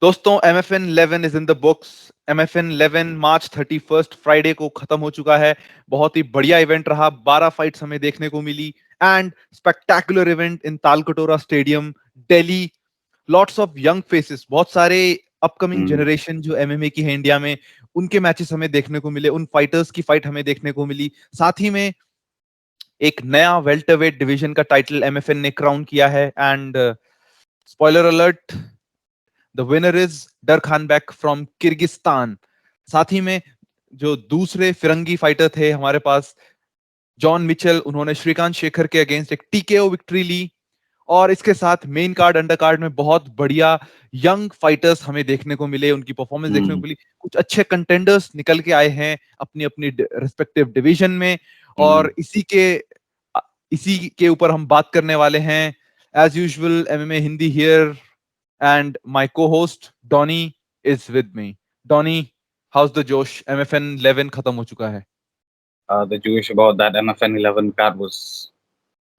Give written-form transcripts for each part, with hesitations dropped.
दोस्तों MFN 11 is in the books. MFN 11 March 31 Friday को खत्म हो चुका है। बहुत ही बढ़िया इवेंट रहा, 12 फाइट्स हमें देखने को मिली and spectacular event in Talkatora stadium, Delhi. Lots of young faces, बहुत सारे अपकमिंग Mm, जनरेशन जो एमएमए की है इंडिया में, उनके मैचेस हमें देखने को मिले, उन फाइटर्स की फाइट हमें देखने को मिली। साथ ही में एक नया वेल्टरवेट डिवीजन का टाइटल एमएफएन ने क्राउन किया है and spoiler alert, the winner is Darkhanbek from Kyrgyzstan. साथ ही में जो दूसरे फिरंगी फाइटर थे हमारे पास, जॉन मिचेल, उन्होंने श्रीकांत शेखर के अगेंस्ट एक टीकेओ विक्ट्री ली। और इसके साथ मेन कार्ड अंडर कार्ड में बहुत बढ़िया यंग फाइटर्स हमें देखने को मिले, उनकी परफॉर्मेंस देखने को mm, मिली। कुछ अच्छे कंटेंडर्स निकल के आए हैं अपनी अपनी रिस्पेक्टिव डिवीजन में। mm. और इसी के ऊपर हम बात करने वाले हैं। As usual MMA Hindi here and my co-host Donny is with me. Donny, how's the josh? MFN 11 खत्म हो चुका है। The Jewish about that MFN 11 card was.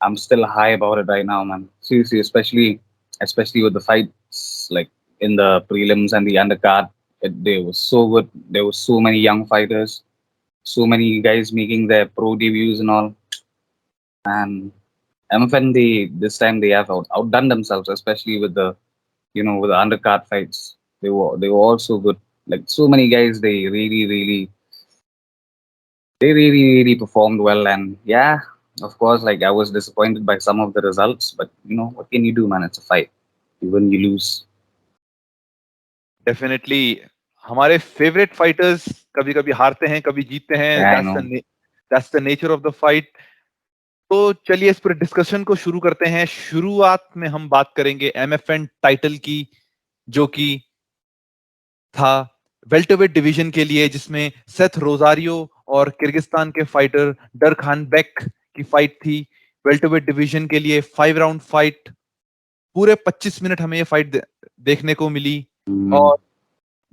I'm still high about it right now, man. Seriously, especially with the fights like in the prelims and the undercard, they were so good. There were so many young fighters, so many guys making their pro debuts and all. And MFN, this time they have outdone themselves, especially with the with the undercard fights. They were also good. Like so many guys, they really performed well. And yeah, of course, like I was disappointed by some of the results, but what can you do, man? It's a fight. You win, you lose. Definitely हमारे favourite fighters कभी कभी हारते हैं, कभी जीतते हैं। Yeah, I know. That's the nature of the fight. तो चलिए इस पर डिस्कशन को शुरू करते हैं। शुरुआत में हम बात करेंगे एमएफएन टाइटल की, जो कि था वेल्टरवेट डिवीजन के लिए, जिसमें सेथ रोजारियो और किर्गिस्तान के फाइटर डरखानबेक की फाइट थी। वेल्टरवेट डिवीजन के लिए 5 राउंड फाइट, पूरे 25 मिनट हमें ये फाइट देखने को मिली। Mm, और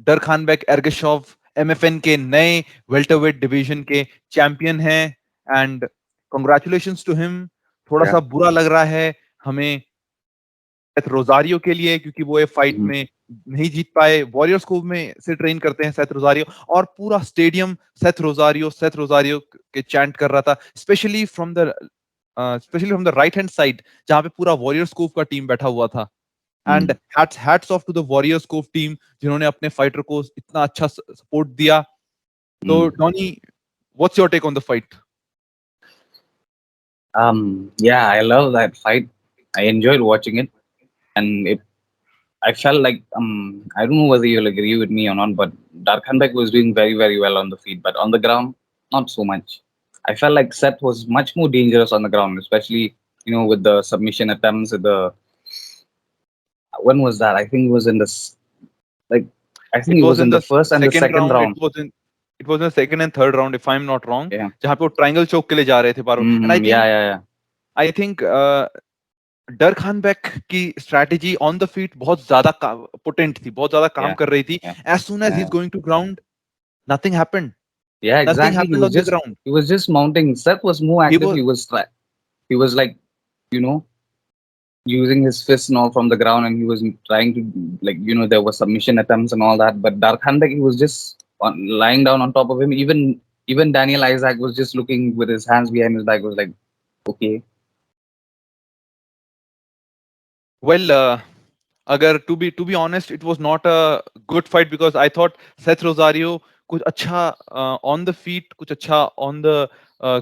डरखानबेक एर्गेशॉव एमएफएन के नए वेल्टरवेट डिवीजन के चैंपियन हैं एंड कांग्रेचुलेशंस टू हिम। थोड़ा yeah. सा बुरा लग रहा है हमें सेथ रोजारियो के लिए, क्योंकि वो ये फाइट Mhm. में नहीं जीत पाए। वॉरियर स्कूल में से ट्रेन करते हैं सेथ रोजारियो, और पूरा स्टेडियम सेथ रोजारियो के चैंट कर रहा था, specially from the right hand side, जहां पे पूरा वॉरियर स्कूप का टीम बैठा हुआ था। And Mm. Hats off to the Warrior Scoop team, जिन्होंने अपने फाइटर को इतना अच्छा सपोर्ट दिया। तो Mm. Donny, what's your take on the fight? Yeah, I love that fight. I enjoyed watching it, and I felt like I don't know whether you'll agree with me or not, but Darkhanbek was doing very very well on the feet, but on the ground not so much. I felt like Seth was much more dangerous on the ground, especially with the submission attempts. With the when was that? I think it was in like I think It it was was in in the the first and the second second round. round. It was in the second and third round, if I'm not wrong, Yeah. जहाँ पे वो triangle चोक के लिए जा रहे थे बार बार। And Hmm. Yeah. Yeah. Yeah. I think Darkhanbek की स्ट्रैटेजी ऑन द फीट बहुत ज्यादा पोटेंट थी, बहुत ज्यादा काम Yeah. कर रही थी। Yeah. As soon as he is Yeah. Going to ground, nothing happened. Yeah. Nothing Exactly. Happened on the ground. He was just mounting. Seth was more he active. Was He was like you know using his fists and all from the ground, and he was trying to there was submission attempts and all that. But Darkhanbek, he was just lying down on top of him. Even Daniel Isaac was just looking with his hands behind his back. Was like, okay. Well, अगर to be honest, it was not a good fight, because I thought Seth Rosario कुछ अच्छा on the feet, कुछ अच्छा on the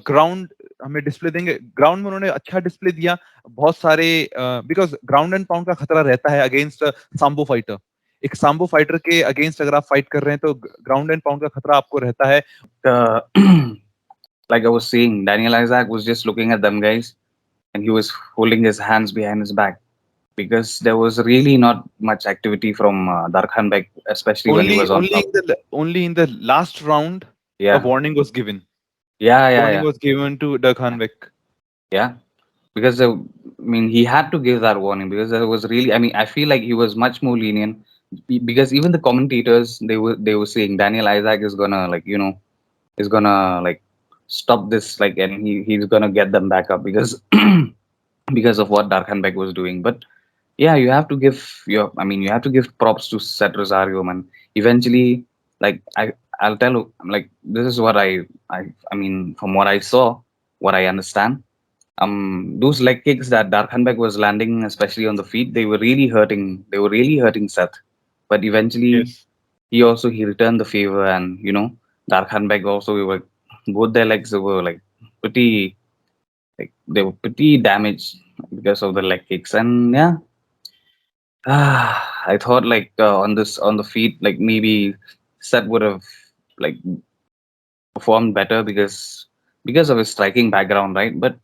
ground हमें display देंगे। Ground में उन्होंने अच्छा डिस्प्ले दिया, बहुत सारे, बिकॉज ग्राउंड एंड पाउंड का खतरा रहता है अगेंस्ट सांबो फाइटर। एक सांबो फाइटर के अगेंस्ट अगर आप फाइट कर रहे हैं तो ग्राउंड एंड पाउंड का खतरा आपको रहता है। Uh, like I was saying, Daniel Isaac was just looking at them guys, and he was holding his hands behind his back because there was really not much activity from Darkhanbek, especially when he only was on only top. in the only in the last round a Yeah, warning was given. yeah, yeah, Warning yeah, was given to Darkhanbek. yeah. Because I mean, he had to give that warning because there was really. I mean, I feel like he was much more lenient because even the commentators they were saying Daniel Isaac is gonna is gonna stop this and he's gonna get them back up because because of what Darkhanbek was doing. But yeah, you have to give you have to give props to Seth Rosario, man. Eventually, like I'll tell you, like this is what I I mean from what I saw, what I understand. Those leg kicks that Darkhanbek was landing, especially on the feet, they were really hurting. They were really hurting Seth. But eventually, Yes. he returned the favor, and Darkhanbek also were both their legs were like pretty they were pretty damaged because of the leg kicks, and yeah, I thought like on the feet, like maybe Seth would have like performed better because of his striking background, right? But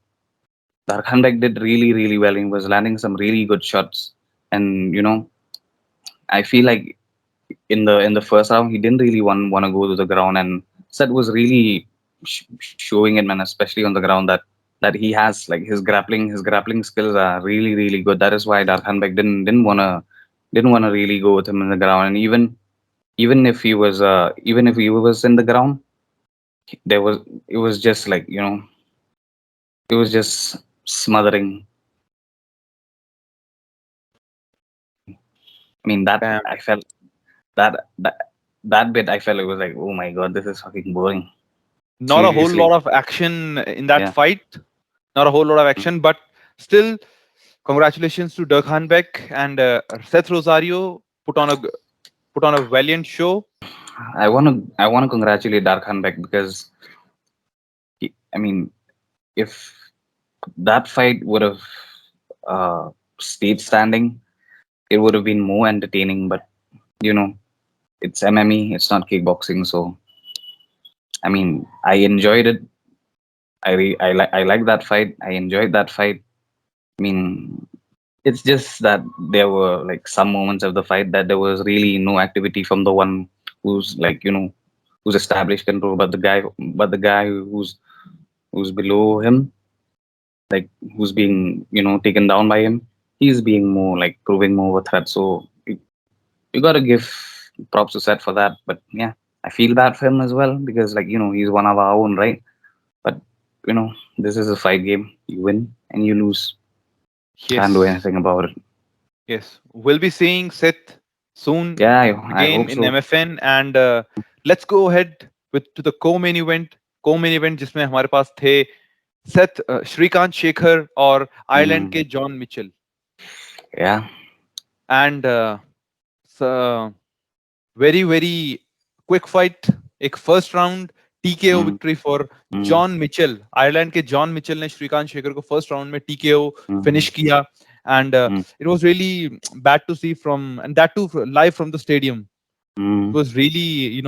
Darkhanbek did really, really well. He was landing some really good shots, and I feel like in the first round he didn't really want to go to the ground, and Seth was really showing it, man, especially on the ground that he has like his grappling skills are really, really good. That is why Darkhanbek didn't wanna really go with him in the ground, and even if he was in the ground, there was it was just like it was just smothering. I mean that Damn. I felt that that that bit I felt it was like, oh my god, this is fucking boring. Not a whole Seriously. lot of action in that Yeah. fight. Not a whole lot of action, but still, congratulations to Darkhanbek and Seth Rosario put on a valiant show. I wanna congratulate Darkhanbek because I mean, if that fight would have uh, stayed standing, it would have been more entertaining. But you know, it's MMA, it's not kickboxing, so I mean, I enjoyed it. I like that fight. I enjoyed that fight. I mean, it's just that there were like some moments of the fight that there was really no activity from the one who's like who's established control, but the guy who's below him, like who's being taken down by him, he's being more like proving more of a threat. So you got to give props to Seth for that. But yeah, I feel bad for him as well because like he's one of our own, right? But this is a fight game. You win and you lose. Can't do Yes, anything about it. yes. We'll be seeing Seth soon Yeah, I again hope in so. MFN, and let's go ahead with to the co-main event. Co-main event जिसमें हमारे पास थे Seth Srikanth Shekhar और Ireland Mm, के John Mitchell yeah. And very very quick fight एक first round TKO Mm, victory for mm, John Mitchell Ireland के John Mitchell ने श्रीकांत शेखर को first round में टीकेओ mm, फिनिश किया and mm, it was really bad to see from and that too live from the stadium. It mm, was really,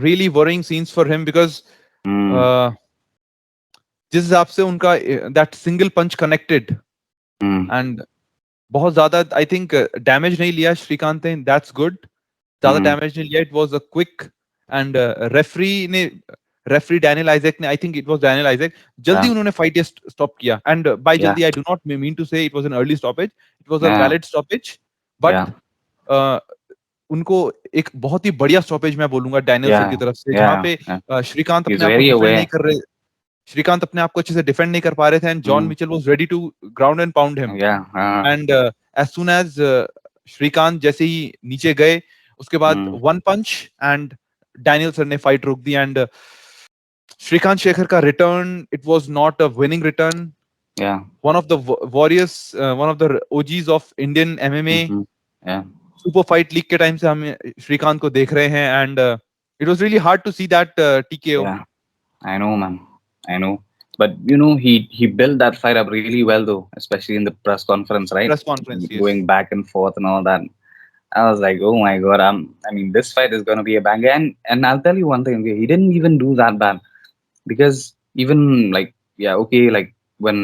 really worrying scenes for him because mm, uh, जिस हिसाब से उनका that single punch connected mm, and बहुत ज्यादा I think damage नहीं लिया श्रीकांत ने that's good ज्यादा mm, डैमेज नहीं लिया it was a quick and referee Daniel Isaac ने I think it was Daniel Isaac जल्दी yeah, उन्होंने फाइट स्टॉप किया एंड बाय yeah, जल्दी I do not mean to say it was an early stoppage it was a yeah, valid stoppage yeah, but उनको एक बहुत ही बढ़िया stoppage मैं बोलूंगा डैनियलसन की yeah, तरफ से जहां yeah, पे yeah. श्रीकांत He's अपने आप को very डिफेंड नहीं aware. कर रहे श्रीकांत अपने आप को अच्छे से डिफेंड नहीं कर पा रहे थे and John Mm, Mitchell was ready to ground and pound him yeah. And as soon as Srikanth जैसे ही नीचे गए उसके बाद Mm, one punch and Danielson ने फाइट रोक दी एंड श्रीकांत शेखर का return it was not a winning return yeah. One of the warriors one of the OGs of Indian MMA Mm-hmm. Yeah, super fight league के time से हम श्रीकांत को देख रहे हैं and it was really hard to see that TKO yeah. I know, man. I know. But he built that fight up really well, though, especially in the press conference, right? Press conference yes Going back and forth and all that. I was like, oh my god, I mean, this fight is gonna be a banger. And I'll tell you one thing, okay, he didn't even do that bad because even like yeah, okay, like when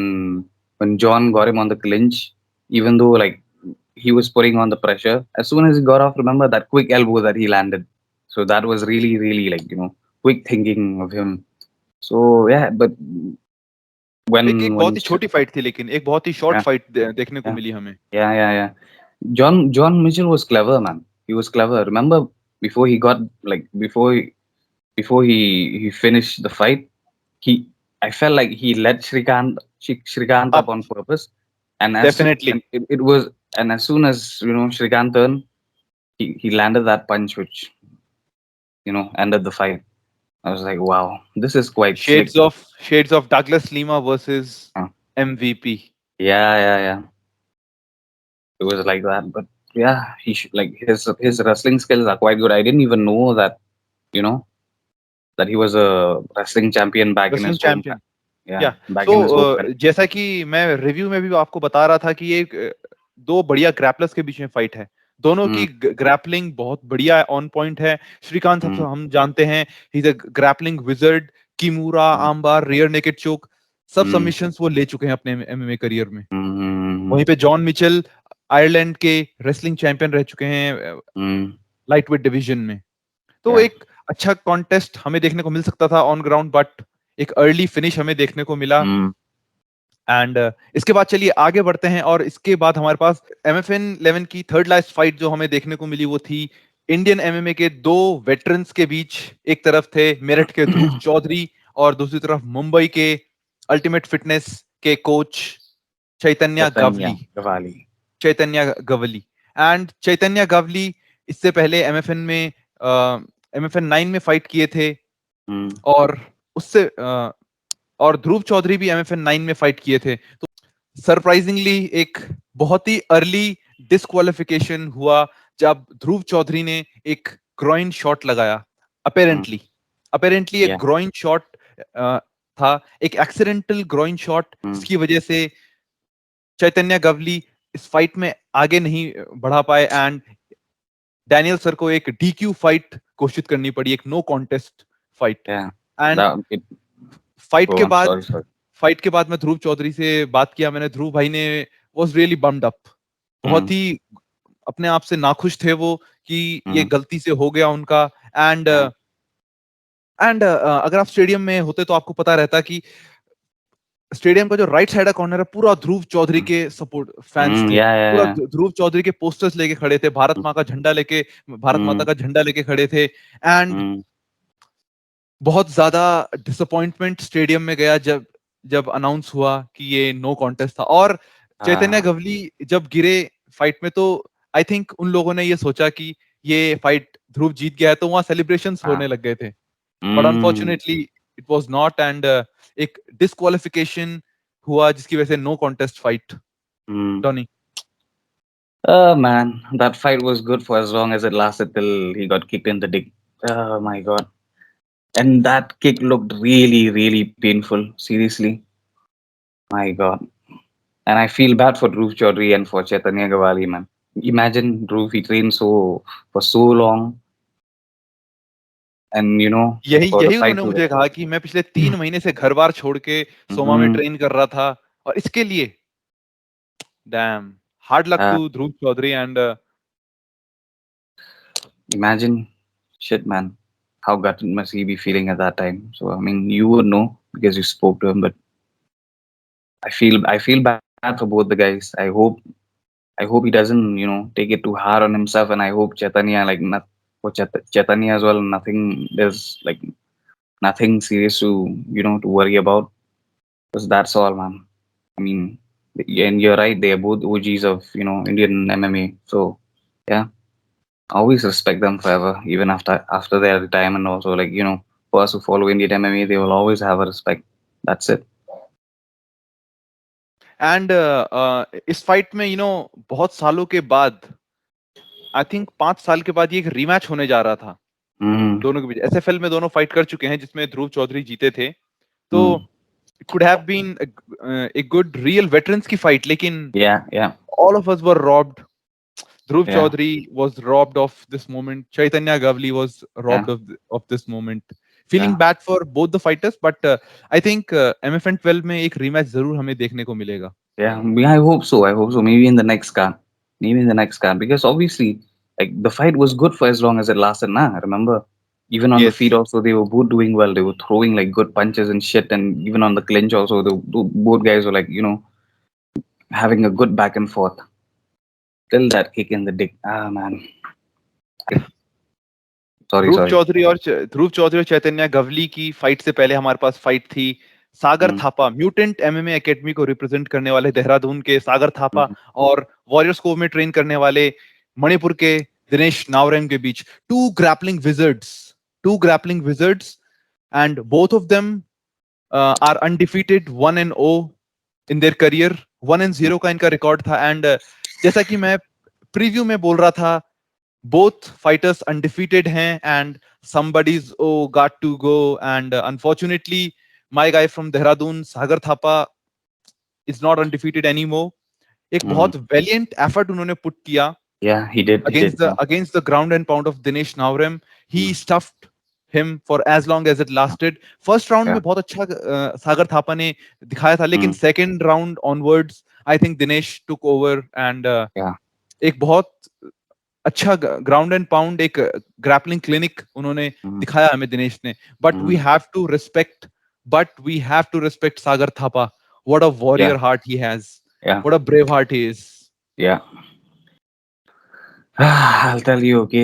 when John got him on the clinch, even though like he was putting on the pressure, as soon as he got off, remember that quick elbow that he landed. So that was really, really like quick thinking of him. So yeah, but एक एक बहुत ही छोटी fight थी लेकिन एक बहुत ही short yeah, fight देखने को yeah, मिली हमें yeah. John Mitchell was clever, man. He was clever. Remember before he got like before he finished the fight, he I felt like he let Shrikant up up on purpose, And Definitely. it was, and as soon as Shrikant turned, he landed that punch which ended the fight. I was like, wow, this is quite slick. Shades of Douglas Lima versus Uh, MVP. yeah, yeah, yeah. It was like that, but yeah, like his wrestling skills are quite good. I didn't even know that you know that he was a wrestling champion back in Wrestling his home. champion. Yeah, या back so in his home country. जैसा कि मैं review में भी आपको बता रहा था कि ये दो बढ़िया ग्रैपलर्स के बीच में फाइट है। दोनों की Mm, ग्रैपलिंग बहुत बढ़िया है, ऑन पॉइंट है। श्रीकांत mm, हम जानते हैं, he is a grappling wizard. Kimura, mm, armbar, rear naked choke, सब mm, सबमिशंस वो ले चुके हैं अपने एमएमए करियर में। mm, वहीं पे जॉन मिचेल आयरलैंड के रेसलिंग चैंपियन रह चुके हैं mm, लाइट वेट डिवीजन में। तो yeah. एक अच्छा कॉन्टेस्ट हमें देखने को मिल सकता था ऑन ग्राउंड, बट एक अर्ली फिनिश हमें देखने को मिला। Mm, एंड इसके बाद चलिए आगे बढ़ते हैं, और इसके बाद हमारे पास MFN 11 की थर्ड लास्ट फाइट जो हमें देखने को मिली वो थी इंडियन एमएमए के दो वेटरन्स के बीच। एक तरफ थे मेरठ के ध्रुव चौधरी, और दूसरी तरफ मुंबई के अल्टीमेट फिटनेस के coach Chaitanya Chaitanya Gavali. Gavali. Chaitanya Gavali and Chaitanya Gavali इससे पहले एमएफएन में MFN 9 में फाइट किए थे, Mm, और उससे और ध्रुव चौधरी भी MFN 9 में फाइट किए थे। तो सरप्राइजिंगली एक बहुत ही अर्ली डिस्क्वालिफिकेशन हुआ जब ध्रुव चौधरी ने एक ग्रॉइन शॉट लगाया। mm, अपेरेंटली अपेरेंटली एक yeah. ग्रॉइन शॉट था, एक एक्सीडेंटल ग्रॉइन शॉट, Mm, जिसकी वजह से चैतन्य गवली इस फाइट में आगे नहीं बढ़ा पाए, एंड डैनियल सर को एक DQ फाइट घोषित करनी पड़ी, एक no contest fight. yeah. And That it. Fight Go के on. बाद Sorry, sorry. फाइट के बाद मैं ध्रुव चौधरी से बात किया मैंने। ध्रुव भाई ने वाज रियली बम्ड अप, बहुत Mm, ही अपने आप से नाखुश थे वो कि ये mm, गलती से हो गया उनका। And yeah. अगर आप स्टेडियम में होते तो आपको पता रहता कि स्टेडियम का जो राइट साइड का कॉर्नर है पूरा ध्रुव चौधरी Mm, के सपोर्ट फैंस थे। yeah, yeah, पूरा yeah. ध्रुव चौधरी के पोस्टर्स लेके खड़े थे, भारत Mm, माँ का झंडा लेके, भारत माता mm, का झंडा लेके खड़े थे। एंड mm, बहुत ज्यादा डिसअपॉइंटमेंट स्टेडियम में गया जब जब अनाउंस हुआ कि ये नो कॉन्टेस्ट था। और चैतन्य ah, गवली जब गिरे फाइट में, तो आई थिंक उन लोगों ने ये सोचा कि ये फाइट ध्रुव जीत गया है, तो वहां सेलिब्रेशंस ah. होने लग गए थे। But Mm, unfortunately it was not, and एक डिस्क्वालिफिकेशन हुआ जिसकी वजह से no contest fight. mm. Tony, Oh man, that fight was good for as long as it lasted till he got kicked in the dick. Oh my god. And that kick looked really, really painful. Seriously. My god. And I feel bad for Dhruv Chaudhary and for Chaitanya Gawali, man. Imagine Dhruv, he trained so for so long, and यही for the यही fight उन्होंने to. मुझे कहा कि मैं पिछले 3 महीने से घर बार छोड़ के सोमा में Mm, ट्रेन कर रहा था, और इसके लिए damn hard luck uh, to Dhruv Chaudhary. And imagine, shit, man. How gutted must he be feeling at that time? So I mean, you would know because you spoke to him, but I feel bad for both the guys. I hope he doesn't take it too hard on himself, and I hope Chaitanya like not for Chaitanya as well. Nothing there's like nothing serious to to worry about, because that's all, man. I mean, and you're right. They are both OGs of Indian MMA. So yeah, I always respect them forever, even after their retirement. Also, like for us who follow Indian MMA, they will always have a respect. That's it. And इस fight में बहुत सालों के बाद, I think 5 साल के बाद, ये एक रीमैच होने जा रहा था Mm, दोनों के बीच। एसएफएल में दोनों फाइट कर चुके हैं जिसमें ध्रुव चौधरी जीते थे। तो mm. It could have been a good real veterans की फाइट, लेकिन Yeah, yeah, all of us were robbed. Dhruv yeah, Chaudhary was robbed of this moment. Chaitanya Gavli was yeah, robbed of this moment. Feeling yeah. bad for both the fighters, but I think MFN 12 में एक rematch जरूर हमें देखने को मिलेगा। Yeah, I hope so. I hope so. Maybe in the next card. Maybe in the next card. Because obviously, like the fight was good for as long as it lasted. Nah, I remember. Even on the feet Yes. also, they were both doing well. They were throwing like good punches and shit. And even on the clinch also, both guys were like, having a good back and forth. Till that kick in the dick. Ah, man. Sorry, sorry. ध्रुव चौधरी और चैतन्य गवली की fight से पहले हमारे पास fight थी Sagar mm, Thapa, Mutant MMA academy को represent करने वाले देहरादून के सागर थापा mm, और वॉरियर्स कोव में ट्रेन करने वाले मणिपुर के दिनेश नावरेम के बीच two grappling wizards and both of them are undefeated 1-0 in their career. 1-0 का इनका रिकॉर्ड था एंड जैसा कि मैं प्रीव्यू में बोल रहा था, both fighters undefeated hain and somebody's got to go and unfortunately my guy from Dehradun Sagar Thapa is not undefeated anymore. एक mm. बहुत valiant effort उन्होंने put किया Yeah, he did. He against did. the Yeah. against the ground and pound of Dinesh Navrem. He Mm, stuffed him for as long as it lasted. First round yeah. में बहुत अच्छा सागर थापा ने दिखाया था, लेकिन Mm, second round onwards I think Dinesh took over and yeah. एक बहुत अच्छा ग्राउंड एंड पाउंड एक ग्रैपलिंग क्लिनिक उन्होंने Mm, दिखाया हमें दिनेश ने। But we mm, have to respect Sagar Thapa. What a yeah. Warrior heart he has, Yeah. What a brave heart he is. Yeah. I'll tell you, okay,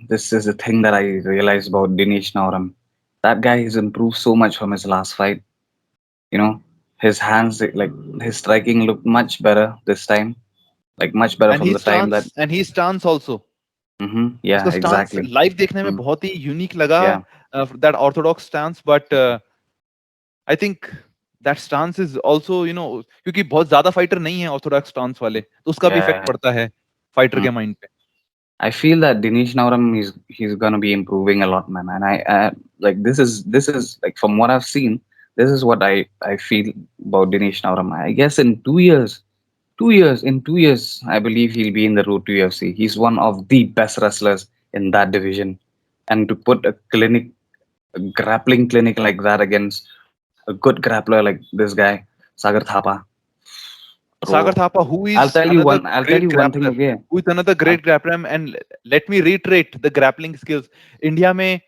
this is the thing that I realized about Dinesh Nauram. That guy has improved so much from his last fight. You know, his hands, like his striking looked much better this time, like much better and from he the time that. Stance and he stance also, उसका Yeah, stance exactly. Live देखने में Mm, बहुत ही unique लगा, yeah. That Orthodox stance. But I think that stance is also क्योंकि बहुत ज्यादा fighter नहीं है ऑर्थोडॉक्स स्टांस वाले, तो उसका भी इफेक्ट Yeah. पड़ता है फाइटर Mm. के माइंड पे। I feel that Dinesh Nauram he's gonna be improving a lot, man. And I like this is like from what I've seen, this is what I feel about Dinesh Nauram. I guess in 2 years, 2 years, in 2 years, I believe he'll be in the road to UFC. He's one of the best wrestlers in that division, and to put a grappling clinic like that against a good grappler like this guy, Sagar Thapa, Sagar bro. Thapa, I'll tell you one thing, okay? who is another I'll, great grappler, and let me reiterate the grappling skills. India में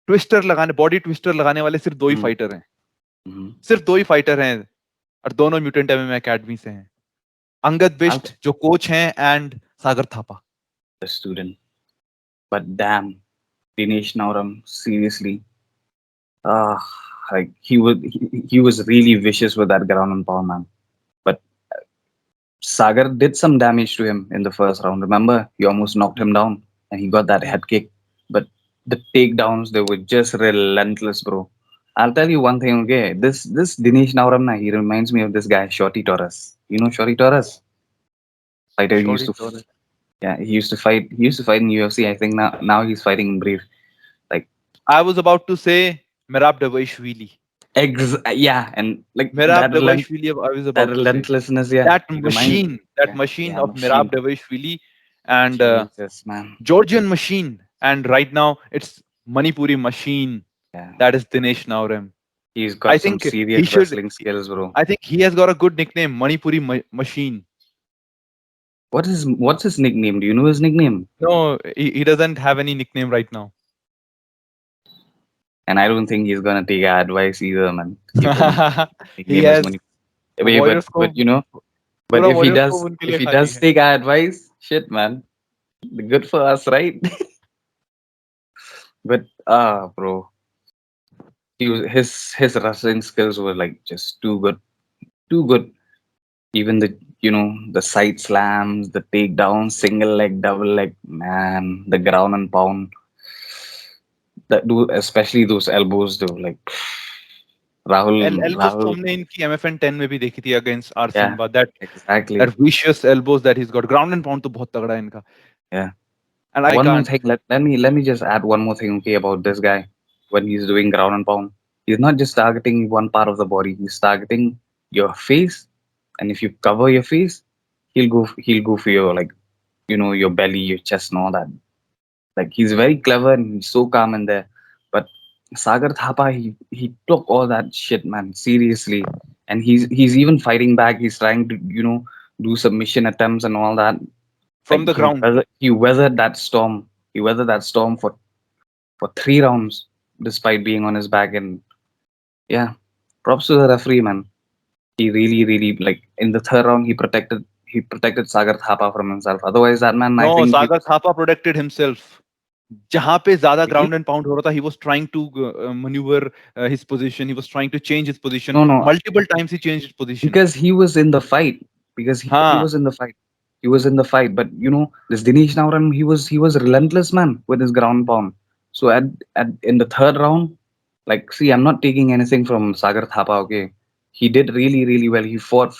twister लगाने, body twister लगाने वाले सिर्फ दो ही mm, fighter हैं, mhm. सिर्फ दो ही fighter हैं, और दोनों म्यूटेंट एमएमए एकेडमी से हैं, अंगद I'll बिष्ट जो कोच हैं and Sagar Thapa. the student. But damn, Dinesh Nauram, seriously, ah, like he was really vicious with that ground and pound, man. But Sagar did some damage to him in the first round. Remember, he almost knocked him down, and he got that head kick. But the takedowns, they were just relentless, bro. I'll tell you one thing, okay? This Dinesh Nauram, na, he reminds me of this guy, Shorty Torres. You know Shorty Torres, fighter. He used Shorty to, Torres. yeah, he used to fight. He used to fight in UFC. I think now he's fighting in Brave. Like I was about to say Merab Davishvili. Yeah, and like Merab Davishvili, I was that about to say. relentlessness, yeah, That it reminds, machine yeah, of Merab machine. Davishvili and Jesus, man. Georgian machine. And right now it's Manipuri machine. Yeah, That is Dinesh Naurem. he's I got some think he serious should. wrestling skills, bro. I think he has got a good nickname, Manipuri Machine. What's his nickname? Do you know his nickname? No, he doesn't have any nickname right now. And I don't think he's gonna take our advice either, man. Keep him He nickname is has money. Wait, Warriors को, but you know, but पूरा Warriors को उनके if लिए he खाली does है. take our advice, shit, man, good for us, right? But bro, his wrestling skills were like just too good. Even the side slams, the takedowns, single leg, double leg, man, the ground and pound. That do especially those elbows, though. Like Elbows तो Rahul, हमने इनकी MFN 10 में भी देखी थी against R yeah, Simba. That exactly, vicious elbows that he's got. Ground and pound तो बहुत तगड़ा है इनका. yeah. And I One more can't. thing, let me just add one more thing, okay, about this guy when he's doing ground and pound. He's not just targeting one part of the body; he's targeting your face, and if you cover your face, he'll go for your like your belly, your chest, and all that. Like he's very clever and he's so calm in there. But Sagar Thapa, he took all that shit, man, seriously. And he's even fighting back. He's trying to, do submission attempts and all that. From Like the ground. he weathered that storm. He weathered that storm for 3 rounds despite being on his back. And yeah, props to the referee, man. He really, really like in the third round he protected Sagar Thapa from himself. Otherwise, that man, I No, think he Sagar was. Thapa protected himself. जहां पे ज्यादा Did you? Ground and pound हो रहा था, he was trying to maneuver his position, he was trying to change his position No, no, multiple times, he changed his position. because he was in the fight. Because he हाँ. was in the fight. He was in the fight. But this Dinesh Nauran, he was relentless, man, with his ground pound. So at in the third round, like, see, I'm not taking anything from Sagar Thapa. Okay, he did really really well. He fought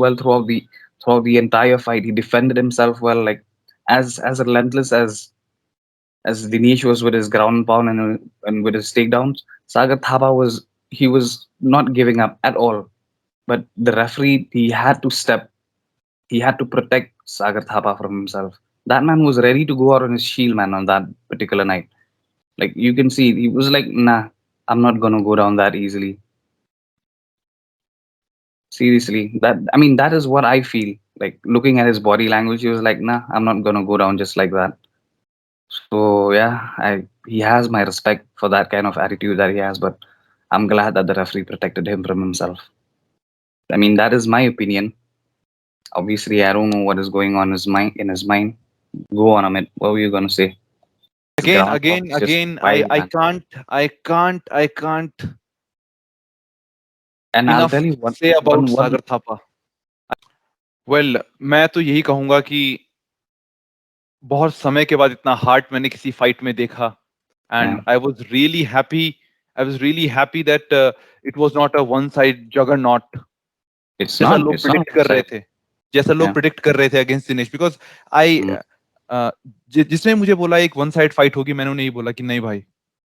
well throughout the entire fight. He defended himself well, like as relentless as Dinesh was with his ground and pound and with his takedowns. Sagar Thapa was not giving up at all. But the referee, he had to protect Sagar Thapa from himself. That man was ready to go out on his shield, man, on that particular night. Like, you can see, he was like, nah, I'm not gonna go down that easily. Seriously, that is what I feel. Like, looking at his body language, he was like, nah, I'm not gonna go down just like that. So yeah, he has my respect for that kind of attitude that he has, but I'm glad that the referee protected him from himself. That is my opinion. Obviously, I don't know what is going on in his mind. Go on, Amit. What were you gonna say? His Again, ground pound again, is just again, wild, I man. can't And I'll tell enough you one, say about one, one. Sagar Thapa. Well, मैं तो यही कहूंगा कि बहुत समय के बाद इतना हार्ट मैंने किसी फाइट में देखा, and Yeah, I was really happy that it was not a one side juggernaut, it's जैसा not. लोग It's not प्रिडिक्ट one कर रहे side. थे, जैसा लोग Yeah. प्रिडिक्ट कर रहे थे against Dinesh, because I Mm, जिसने मुझे बोला एक वन साइड फाइट होगी, मैंने उन्हें यही बोला कि नहीं भाई,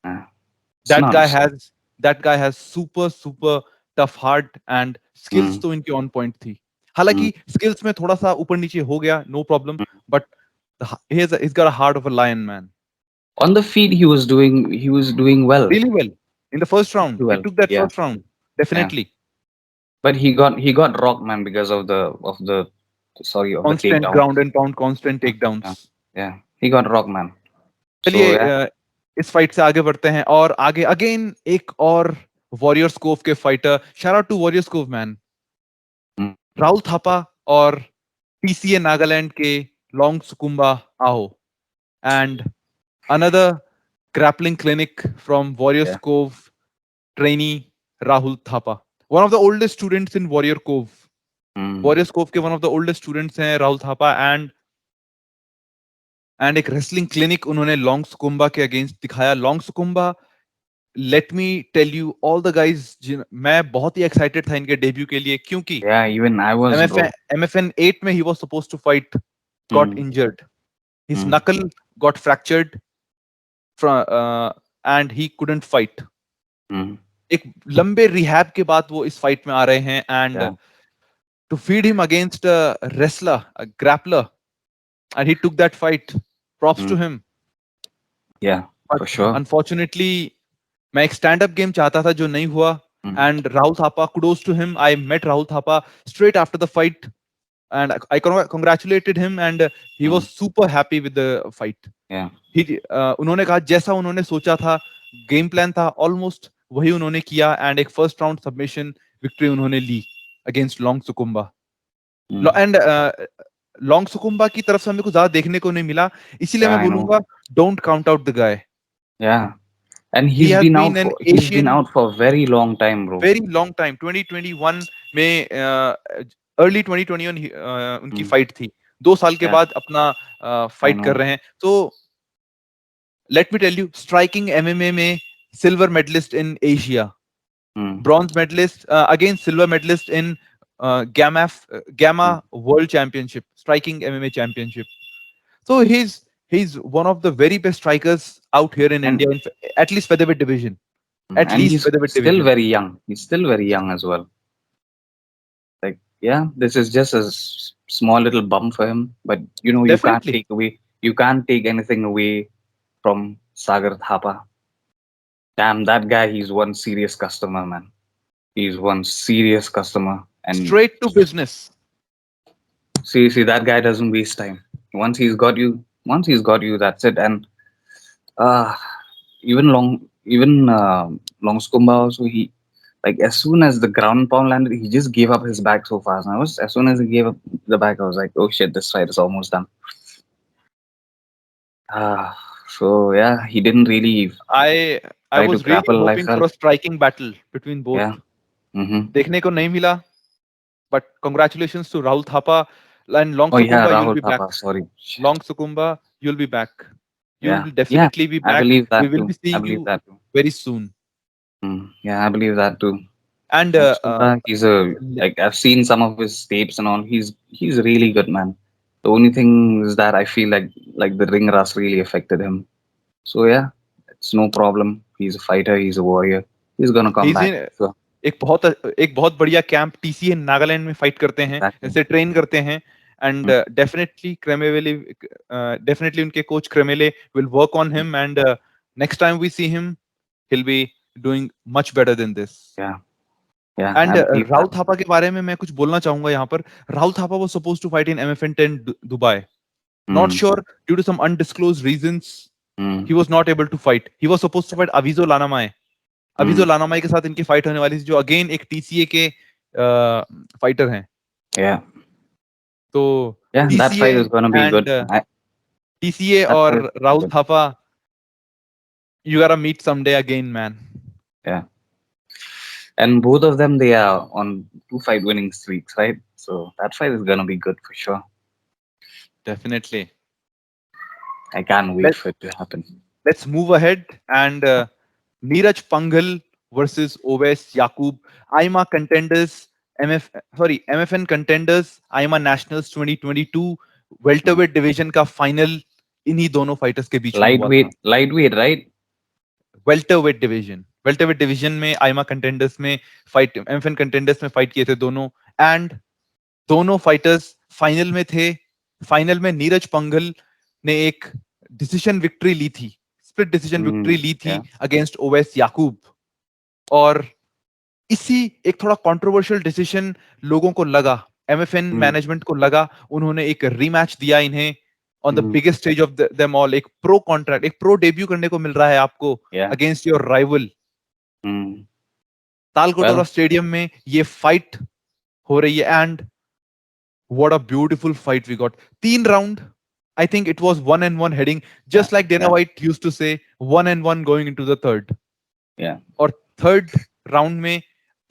yeah. It's that not. Guy It's not. Has that guy has super super tough heart, and skills Mm, तो इनकी ऑन पॉइंट थी, mm, हालांकि स्किल्स में थोड़ा सा ऊपर नीचे हो गया, no problem, mm. But he's got a heart of a lion, man. On the feet, he was doing well. Really well in the first round. Really He well. took that Yeah, first round yeah. definitely. But he got rocked, man, because of the Constant takedowns. ground and pound, constant Yeah, yeah, takedowns. yeah. He got rocked, man. So चलिए yeah. इस fight से आगे बढ़ते हैं, और आगे again एक और वॉरियर स्कोव के fighter, shout out to warriors cove man, Mm, Rahul Thapa और टीसीए नागालैंड के Long Sukumba Ao, and another grappling clinic from Warriors yeah. Cove trainee Rahul Thapa, one of the oldest students in Warrior Cove. Mm, Warriors Cove के one of the oldest students हैं Rahul Thapa, and एक wrestling clinic उन्होंने लॉन्ग सुकुम्बा के against दिखाया. Long Sukumba, let me tell you all the guys, मैं बहुत ही excited था इनके डेब्यू के लिए, क्योंकि yeah. Even I was, MFN bro. MFN 8 में ही was supposed to fight, got Mm, injured, his mm, knuckle got fractured and he couldn't fight. mm. एक लंबे रिहैब के बाद वो इस फाइट में आ रहे हैं, and Yeah. To feed him against wrestler, grappler, and he took that fight. Props to Mm, him. yeah. For but sure. Unfortunately मैं एक स्टैंड अप गेम चाहता था जो नहीं हुआ, Mm, and Rahul Thapa, kudos to him, I met Rahul Thapa straight after the fight, and I congratulated him, and he was mm, super happy with the fight. yeah. उन्होंने कहा जैसा उन्होंने सोचा था, गेम प्लान था ऑलमोस्ट वही उन्होंने किया, एंड एक फर्स्ट राउंड सबमिशन विक्ट्री उन्होंने ली against Long Sukumba. Mm. And Long Sukumba की तरफ से हमें कुछ ज्यादा देखने को नहीं मिला, इसीलिए Yeah, मैं I know. बोलूंगा don't count out the guy. Yeah. And he he's has been been out an for he's been Asian out for a very long time, bro. Very long time. 2021 में early 2021 उनकी Mm. Fight थी, 2 साल के Yeah, बाद अपना I fight कर know. रहे हैं. तो let me tell you, striking MMA में silver medalist in Asia, Mm. Bronze medalist against silver medalist in gamma gamma Mm. world championship, striking MMA championship. So he's one of the very best strikers out here in And India, at least featherweight division, at and least he's featherweight still division. very young. He's still very young as well. Like, yeah, this is just a small little bump for him. But Definitely. you can't take anything away from Sagar Thapa. Damn, that guy, he's one serious customer, man. He's one serious customer. And Straight to business. seriously, that guy doesn't waste time. Once he's got you, that's it. And uh even long Skumba also, he, like, as soon as the ground pound landed, he just gave up his back so fast. And as soon as he gave up the back, I was like, oh shit, this fight is almost done. Ah, So yeah, he didn't really I I try to was really grapple, I hoping for felt. a striking battle between both. Yeah. Mm-hmm. देखने को नहीं मिला, but congratulations to Rahul Thapa and Long Oh yeah, Sukumba. You'll Rahul be back. Thapa. Sorry. Shit. Long Sukumba, you'll be back. You Yeah. will Yeah. definitely be I back. believe We that will too. be I seeing believe you that too. very soon. Yeah, I believe that too. And Long Sukumpa, he's a like I've seen some of his tapes and all. He's really good, man. The only thing is that I feel like the ring rust really affected him. So yeah, it's no problem. He's a fighter. He's a warrior. He's gonna come he's back. in So एक बहुत बढ़िया camp TCA Nagaland में fight करते हैं, exactly. ऐसे train करते हैं. And Mm, definitely उनके कोच क्रेमेले will work on him, and next time we see him he'll be doing much better than this. yeah, yeah. I and believe Rahul that. Thapa के बारे में मैं कुछ बोलना चाहूंगा यहाँ पर. Rahul Thapa was supposed to fight in MFN 10 Dubai. Not Mm, sure, due to some undisclosed reasons, mm, he was not able to fight. He was supposed to fight Avizo Lanamai. mm, Avizo Lanamai के साथ इनकी fight होने वाली थी, जो again एक TCA के fighter हैं. yeah, तो yeah. That TCA fight is gonna be good. And TCA That और fight is gonna be Rahul good. Thapa, you gotta meet someday again, man. Yeah. And both of them, they are on two fight winning streaks, right? So that fight is gonna be good for sure. Definitely. I can't wait Let, for it to happen. let's move ahead, and Neeraj Panghal versus Oves Yakub. IMA contenders, MFN contenders, IMA Nationals 2022 Mm. welterweight division का final इन्हीं दोनों fighters के बीच में हुआ था. Lightweight, right? Welterweight division में आईमा contenders में fight, MFN contenders में फाइट किए थे दोनों, एंड दोनों फाइटर्स फाइनल में थे. फाइनल में नीरज पंघल ने एक डिसीजन विक्ट्री ली थी, स्प्लिट डिसीजन विक्ट्री ली थी Yeah. अगेंस्ट ओवेस याकूब. और इसी एक थोड़ा कंट्रोवर्शियल डिसीजन लोगों को लगा, एमएफएन Mm, मैनेजमेंट को लगा, उन्होंने एक रीमैच दिया इन्हें on the mm, biggest stage of them all. एक प्रो कॉन्ट्रैक्ट, एक प्रो डेब्यू करने को मिल रहा है आपको yeah. Against your rival. Mm. Talkatora Well, stadium में ये फाइट हो रही है, and what a beautiful fight we got. 3 round, I think it was 1-1 heading, yeah, just like Dana yeah, White used to say, 1-1 going into the third. yeah. और third round में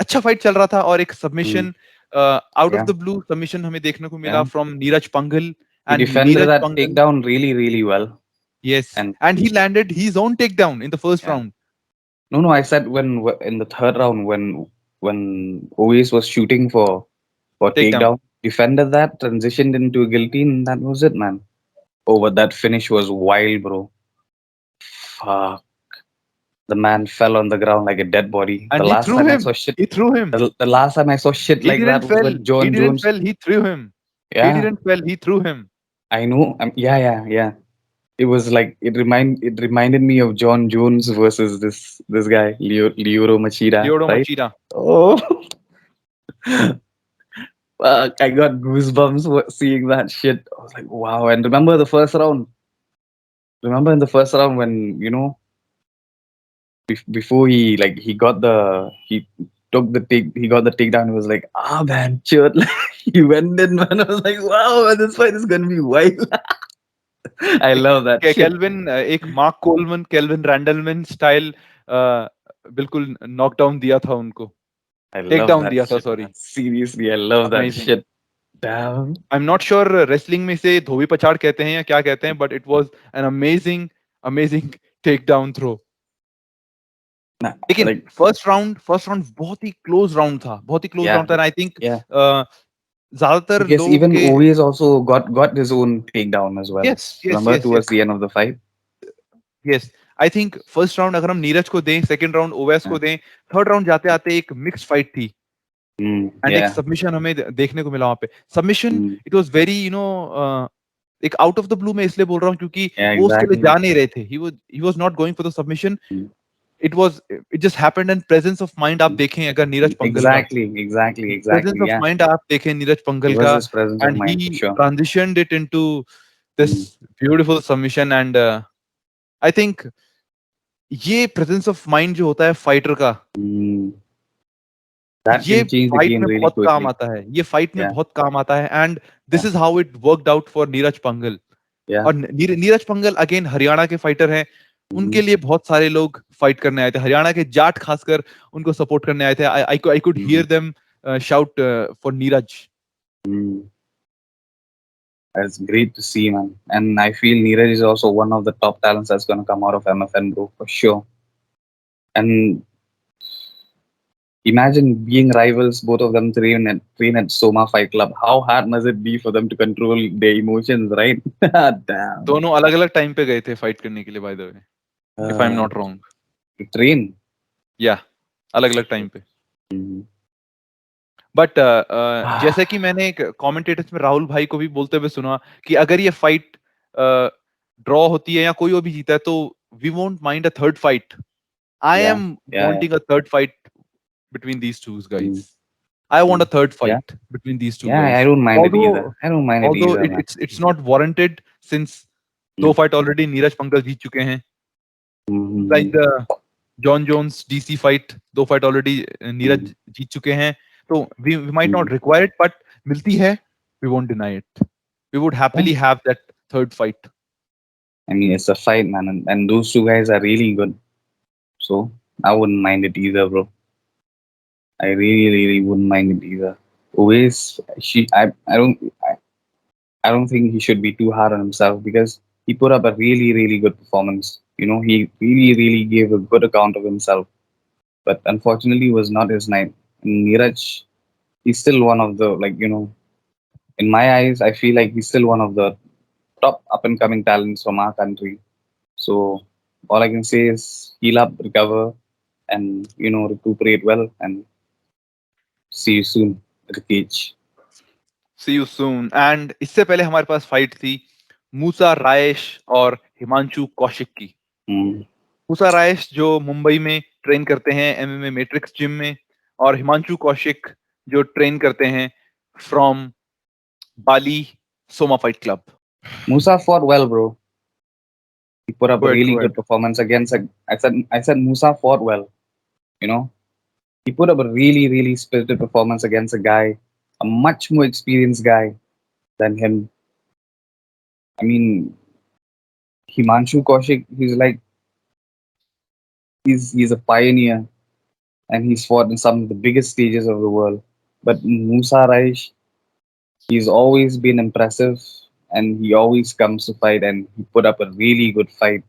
अच्छा fight चल रहा था, और एक Mm, submission, out of yeah, the blue submission हमें देखने को मिला yeah. From Neeraj Panghal. He and defended Neeraj that Panghal, takedown really, really well. yes, And and he landed his own takedown in the first yeah, round. no, no. I said when in the third round when Ois was shooting for Takedown. takedown, defended that, transitioned into a guillotine. That was it, man. Oh, but that finish was wild, bro. Fuck. The man fell on the ground like a dead body. The And he last threw time I him. saw shit, He threw him. the last time I saw shit He like didn't that was fell. when He John didn't Jones. fell. He threw him. He Yeah, didn't fell. He threw him. I know. Yeah, yeah, yeah. It was like it reminded me of John Jones versus this guy Lioro Machida, Lyoto right? Machida. Oh, fuck! I got goosebumps seeing that shit. I was like, wow! And remember the first round? Remember in the first round when before he got he took the take he got the takedown. He was like, ah man, chill. He went in, man. I was like, wow, man, this fight is gonna be wild. I एक love that shit. Kelvin, एक Mark Coleman, Kelvin Randleman style बिल्कुल knockdown दिया था उनको, I take love down that दिया था, shit, sorry. man. Seriously, I love that amazing. shit. Damn. I am not sure wrestling में इसे धोबी पछाड़ कहते हैं या क्या कहते हैं, but it was an amazing amazing takedown throw थ्रो. Nah, लेकिन like, फर्स्ट राउंड बहुत ही क्लोज राउंड था, बहुत ही क्लोज yeah, राउंड था. I think yeah. ज्यादातर Because लोगों even के, Ovis also got his own takedown as well. Yes yes Remember yes towards the end of the fight? Yes. I think first round अगर हम नीरज को दें, second round Owais Yeah. को दें, third round जाते आते एक मिक्स्ड फाइट थी, एंड एक Yeah. सबमिशन हमें देखने को मिला वहां पे. Submission, Mm, it was very एक आउट ऑफ द ब्लू में इसलिए बोल रहा हूँ क्योंकि yeah, वो उसके लिए exactly. जा नहीं रहे थे. He was not going for the submission. Mm, it just happened, and presence of mind आप देखें अगर नीरज पंघल का, exactly. Presence of Yeah. Mind आप देखें नीरज It पंघल was का, his presence of and mind for he sure. Transitioned it into this Mm, beautiful submission. And I think ये presence of mind जो होता है फाइटर का, mm. That ये can change the fight game में really बहुत काम quickly. आता है, ये फाइट में Yeah. बहुत काम आता है. And Yeah. This is how it worked out for Neeraj Panghal. Yeah. और नीरज पंगल अगेन हरियाणा के फाइटर हैं, उनके लिए बहुत सारे लोग फाइट करने आए थे, हरियाणा के जाट खासकर उनको सपोर्ट करने आए थे. I could hear them shout for Neeraj. That's great to see, man. And I feel Neeraj is also one of the top talents that's going to come out of MFN, bro, for sure. And imagine being rivals, both of them train at Soma Fight Club. How hard must it be for them to control their emotions, right? Damn. दोनों अलग अलग time पे गए थे fight करने के लिए, bye the way, if I am not wrong. To train. या अलग अलग टाइम पे. Mhm. बट जैसे कि मैंने कमेंटेटर्स में राहुल भाई को भी बोलते हुए सुना कि अगर ये फाइट ड्रॉ होती है या कोई और भी जीता है तो we won't mind a third fight. I Yeah, am yeah, wanting a third fight between these two guys. mm, I want a third yeah, fight between these two yeah. I guys. don't mind it Although either. I don't mind it although either, man. it's not warranted since दो Mm, fight already Neeraj Pankaj जीत चुके हैं. Like mhm, the Jon Jones DC fight, दो fight already Neeraj mhm, जीत चुके हैं, तो we might mhm. Not require it, but मिलती है, we won't deny it. We would Yeah, happily have that third fight. I mean it's a fight, man, and those two guys are really good. So I wouldn't mind it either, bro. I really, really wouldn't mind it either. Always, I don't think he should be too hard on himself because he put up a really, really good performance. You know, he really, really gave a good account of himself. But unfortunately, it was not his night. And Neeraj, he's still one of the, like, in my eyes, I feel like he's still one of the top up and coming talents from our country. So all I can say is heal up, recover, and, recuperate well, and see you soon at the cage. See you soon. And इससे पहले हमारे पास fight थी मूसा रायेश और हिमांशु कौशिक की. Mm. मूसा रायेश जो मुंबई में train करते हैं एमएमए मैट्रिक्स जिम में, और हिमांशु कौशिक जो ट्रेन करते हैं from Bali Soma fight club. Musa fought well, bro. He put up a really Go good ahead. performance against I said Musa fought well, you know. He put up a really, really spirited performance against a guy, a much more experienced guy than him. I mean, Himanshu Kaushik, he's a pioneer and he's fought in some of the biggest stages of the world. But Musa Raish, he's always been impressive and he always comes to fight and he put up a really good fight.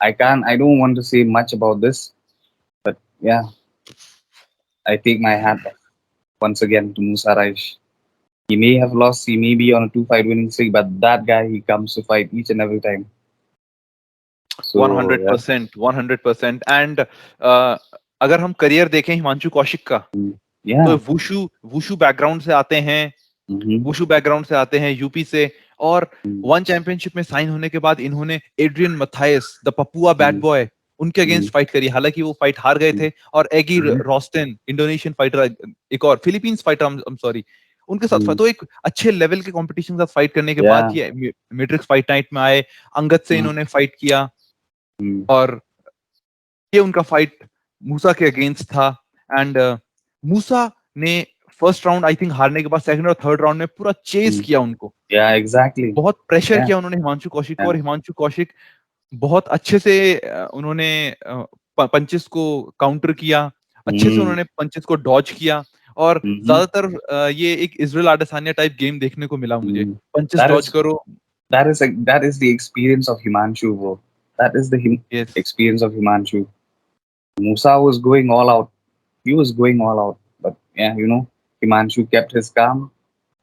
I don't want to say much about this, but yeah, I take my hat off once again to Musa Raish. He may have lost, he may be on a 2-fight winning streak, but that guy, he comes to fight each and every time. So, yeah. 100%, 100%. And अगर हम career देखें हिमांशु कौशिक का, तो Yeah. Wushu wushu background से आते हैं, Mm-hmm. Wushu background से आते हैं यूपी से, और Mm-hmm. वन चैंपियनशिप में साइन होने के बाद इन्होंने Adrian Mathias the Papua bad boy उनके Mm-hmm. अगेंस्ट फाइट करी. हालांकि वो फाइट हार गए थे, और एगी रोस्टेन इंडोनेशियन फाइटर, एक और Philippines fighter, I am sorry, उनके साथ Mm-hmm. तो एक अच्छे लेवल के कंपटीशन के साथ फाइट करने के बाद Yeah. ये मैट्रिक्स फाइट नाइट में आए. अंगद से Mm-hmm. इन्होंने फाइट किया, Mm-hmm. और ये उनका फाइट मूसा के अगेंस्ट था. एंड मूसा ने फर्स्ट राउंड आई थिंक हारने के बाद सेकंड और थर्ड राउंड में पूरा चेस किया उनको, Yeah, exactly. बहुत प्रेशर Yeah. किया उन्होंने हिमांशु कौशिक को, Yeah. और हिमांशु कौशिक बहुत अच्छे से उन्होंने पंचेस को काउंटर किया, अच्छे से Mm-hmm. उन्होंने पंचेस को डॉज किया, और Mm-hmm. ज्यादातर ये एक इजराइल आदेसानिया टाइप गेम देखने को मिला मुझे. Mm-hmm. Punches That dodge is करो. that is the experience of Himanshu, bro. That is the yes. experience of Himanshu. Musa was going all out. He was going all out. But yeah, Himanshu kept his calm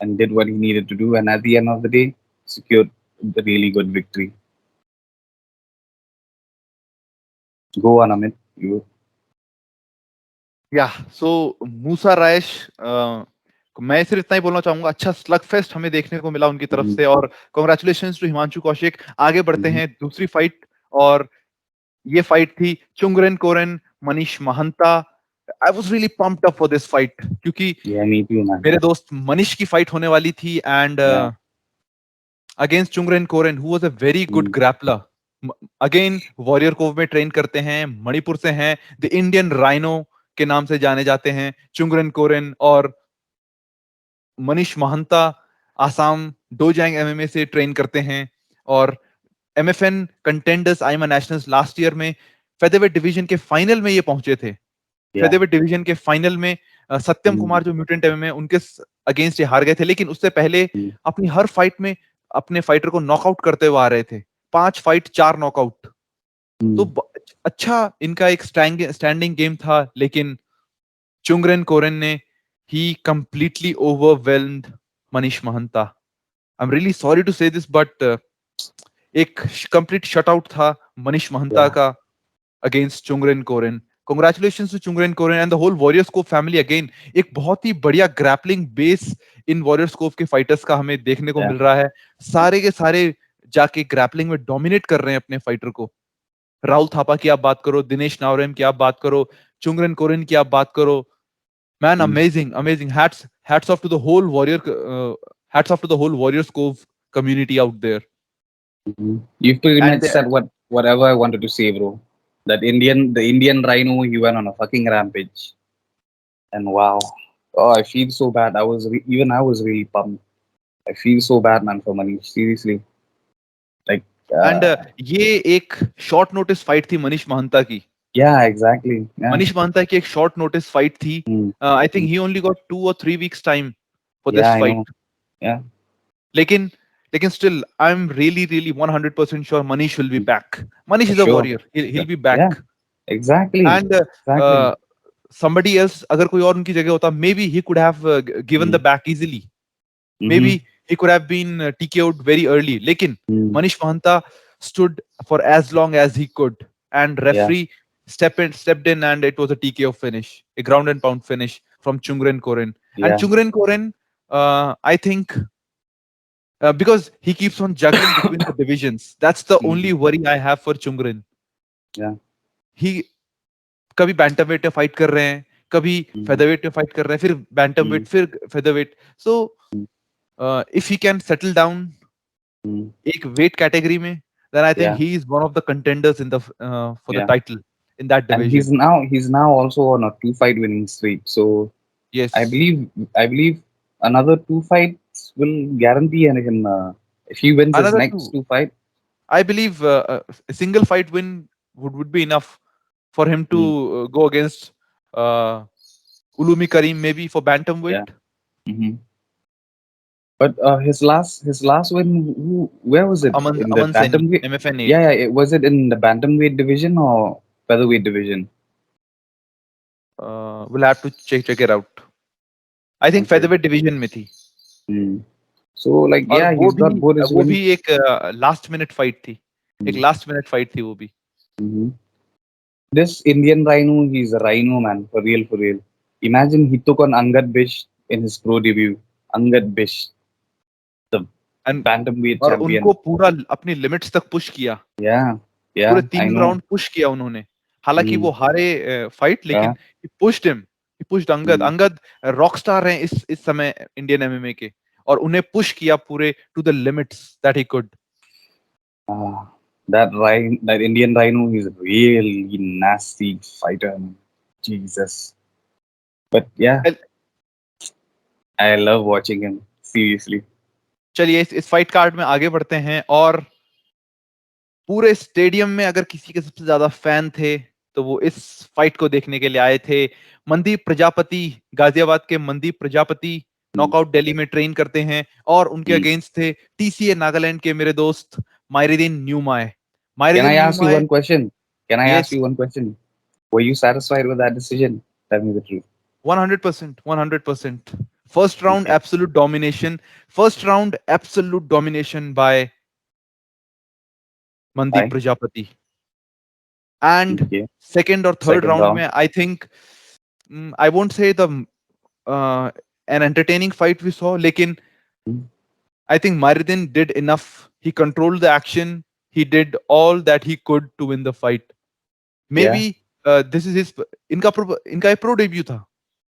and did what he needed to do, and at the end of the day, secured the really good victory. Go on, Amit. You. या सो मूसा रायश, मैं सिर्फ इतना ही बोलना चाहूंगा, अच्छा slug fest हमें देखने को मिला उनकी तरफ Mm-hmm. से, और कांग्रेचुलेशंस टू हिमांशु कौशिक. आगे बढ़ते Mm-hmm. हैं दूसरी फाइट, और ये फाइट थी Chungren Koren Manish Mahanta. I was really pumped up for this fight, क्योंकि Yeah, me too, man. मेरे दोस्त मनीष की फाइट होने वाली थी, and Yeah. Against Chungren Koren who was a very good Mm-hmm. Grappler. Again warriors cove में ट्रेन करते हैं, मणिपुर से हैं, द इंडियन राइनो के नाम से जाने जाते हैं चुंगरेन कोरेन. और मनीष महंता आसाम डोजैंग एमएमए से ट्रेन करते हैं, और MFN contenders IMMA nationals last year में फेदरवेट डिवीजन के फाइनल में ये पहुंचे थे। Yeah. फेदरवेट डिवीजन के फाइनल में सत्यम कुमार जो म्यूटेंट एमएमए उनके अगेंस्ट ये हार गए थे, लेकिन उससे पहले Mm. अपनी हर फाइट में अपने फाइटर को नॉकआउट करते हुए आ रहे थे। 5 फाइट 4 नॉकआउट। तो Mm. अच्छा इनका एक स्टैंडिंग गेम था, लेकिन चुंगरेन कोरेन ने he completely overwhelmed Manish Mahanta. I am really sorry to say this, but एक कंप्लीट शटआउट था मनीष महंता Yeah. का against Chungren Koren. Congratulations to Chungren Koren and the whole Warrior Scope family again। एक बहुत ही बढ़िया grappling base in Warrior Scope के fighters का हमें देखने को Yeah. मिल रहा है। सारे के सारे जाके ग्रैपलिंग में डोमिनेट कर रहे हैं अपने फाइटर को। राहुल थापा की आप बात करो, दिनेश नावरेम की आप बात करो, चुंगरेन कोरेन की आप बात करो, man Mm. Amazing amazing. Hats off to the whole warrior, hats off to the whole Warrior Scoop community out there. Mhm. You've pretty much and said whatever I wanted to say, bro. The Indian Rhino, he went on a fucking rampage, and wow, oh, I feel so bad. Even I was really pumped. I feel so bad, man, for Manish. Seriously, like, and ये एक short notice fight थी मनीष महंता की। yeah, exactly, yeah, Manish Mahanta की एक short notice fight थी। mm, I think mm, he only got 2 or 3 weeks time for yeah, this I know, fight. yeah, लेकिन लेकिन still I am really 100% sure Manish will be mm, back. Manish for is a sure, warrior, he'll be yeah, back। exactly, and exactly, somebody else, अगर कोई और उनकी जगह होता, maybe he could have given the mm, back easily, maybe mm-hmm, he could have been TKO'd very early, लेकिन mm, Manish Mahanta stood for as long as he could, and yeah, referee stepped in and it was a TKO finish, a ground and pound finish from Chungren Koren. And yeah, Chungren Koren, I think, because he keeps on juggling between the divisions, that's the mm, only worry I have for Chungren. yeah, He कभी bantamweight में fight कर रहे हैं, कभी mm, featherweight में fight कर रहे हैं, फिर बैंटमवेट, mm, फिर featherweight. So mm, if he can settle down mm, एक वेट कैटेगरी में, then I think yeah, he is one of the contenders in the for the yeah. title in that And division. he's now also on a two-fight winning streak. So I Yes, believe I believe another two fights will guarantee him. If he wins his another next two. two fight, I believe a single fight win would be enough for him to mm, go against uh, Ulumi Karim maybe for yeah. bantamweight. Hmm. But his last win, where was it? In the Aman Saini, bantamweight? MFN Yeah, 8. yeah. Was it in the bantamweight division or featherweight division? We'll have to check it out. I think Okay. featherweight division में थी। Mm. So like, और yeah, he's got both his वो wins. भी एक last minute fight थी। एक Mm. Last minute fight थी वो भी। Hmm. This Indian Rhino, he's a Rhino, man, for real, for real. Imagine he took on Angad Bish in his pro debut. Angad Bish, the and bantamweight और उनको champion. पूरा अपनी limits तक push किया। Yeah, पूरे yeah, I 3 know. Round push किया उन्होंने। हालांकि वो Mm, हारे फाइट, लेकिन yeah, he pushed Angad. mm, Angad rockstar हैं इस समय इंडियन एमएमए के, और उन्हें पुश किया पूरे to the limits that he could. ah, that Indian Rhino, he's a really nasty fighter, man. Jesus. But yeah, I love watching him. Seriously. चलिए इस फाइट कार्ड में आगे बढ़ते हैं। और पूरे स्टेडियम में अगर किसी के सबसे ज्यादा फैन थे तो वो इस फाइट को देखने के लिए आए थे। मनदीप प्रजापति, गाजियाबाद के मनदीप प्रजापति Mm, नॉकआउट दिल्ली में ट्रेन करते हैं, और उनके mm. अगेंस्ट थे टीसीए नागालैंड के मेरे दोस्त मायरीदीन न्यूमाय। Can I मायरीदीन ask you न्यूमाय, one question? Can I ask yes, you one question? Were you satisfied with that decision? Tell me the truth. 100%, 100%। First round Okay. Absolute domination, first round absolute domination by Mandeep Why? Prajapati. And Okay. Second और third Second round round. में I think, I won't say the an entertaining fight we saw, लेकिन Mm, I think Maridin did enough. He controlled the action. He did all that he could to win the fight. yeah. Maybe this is his इनका pro debut था।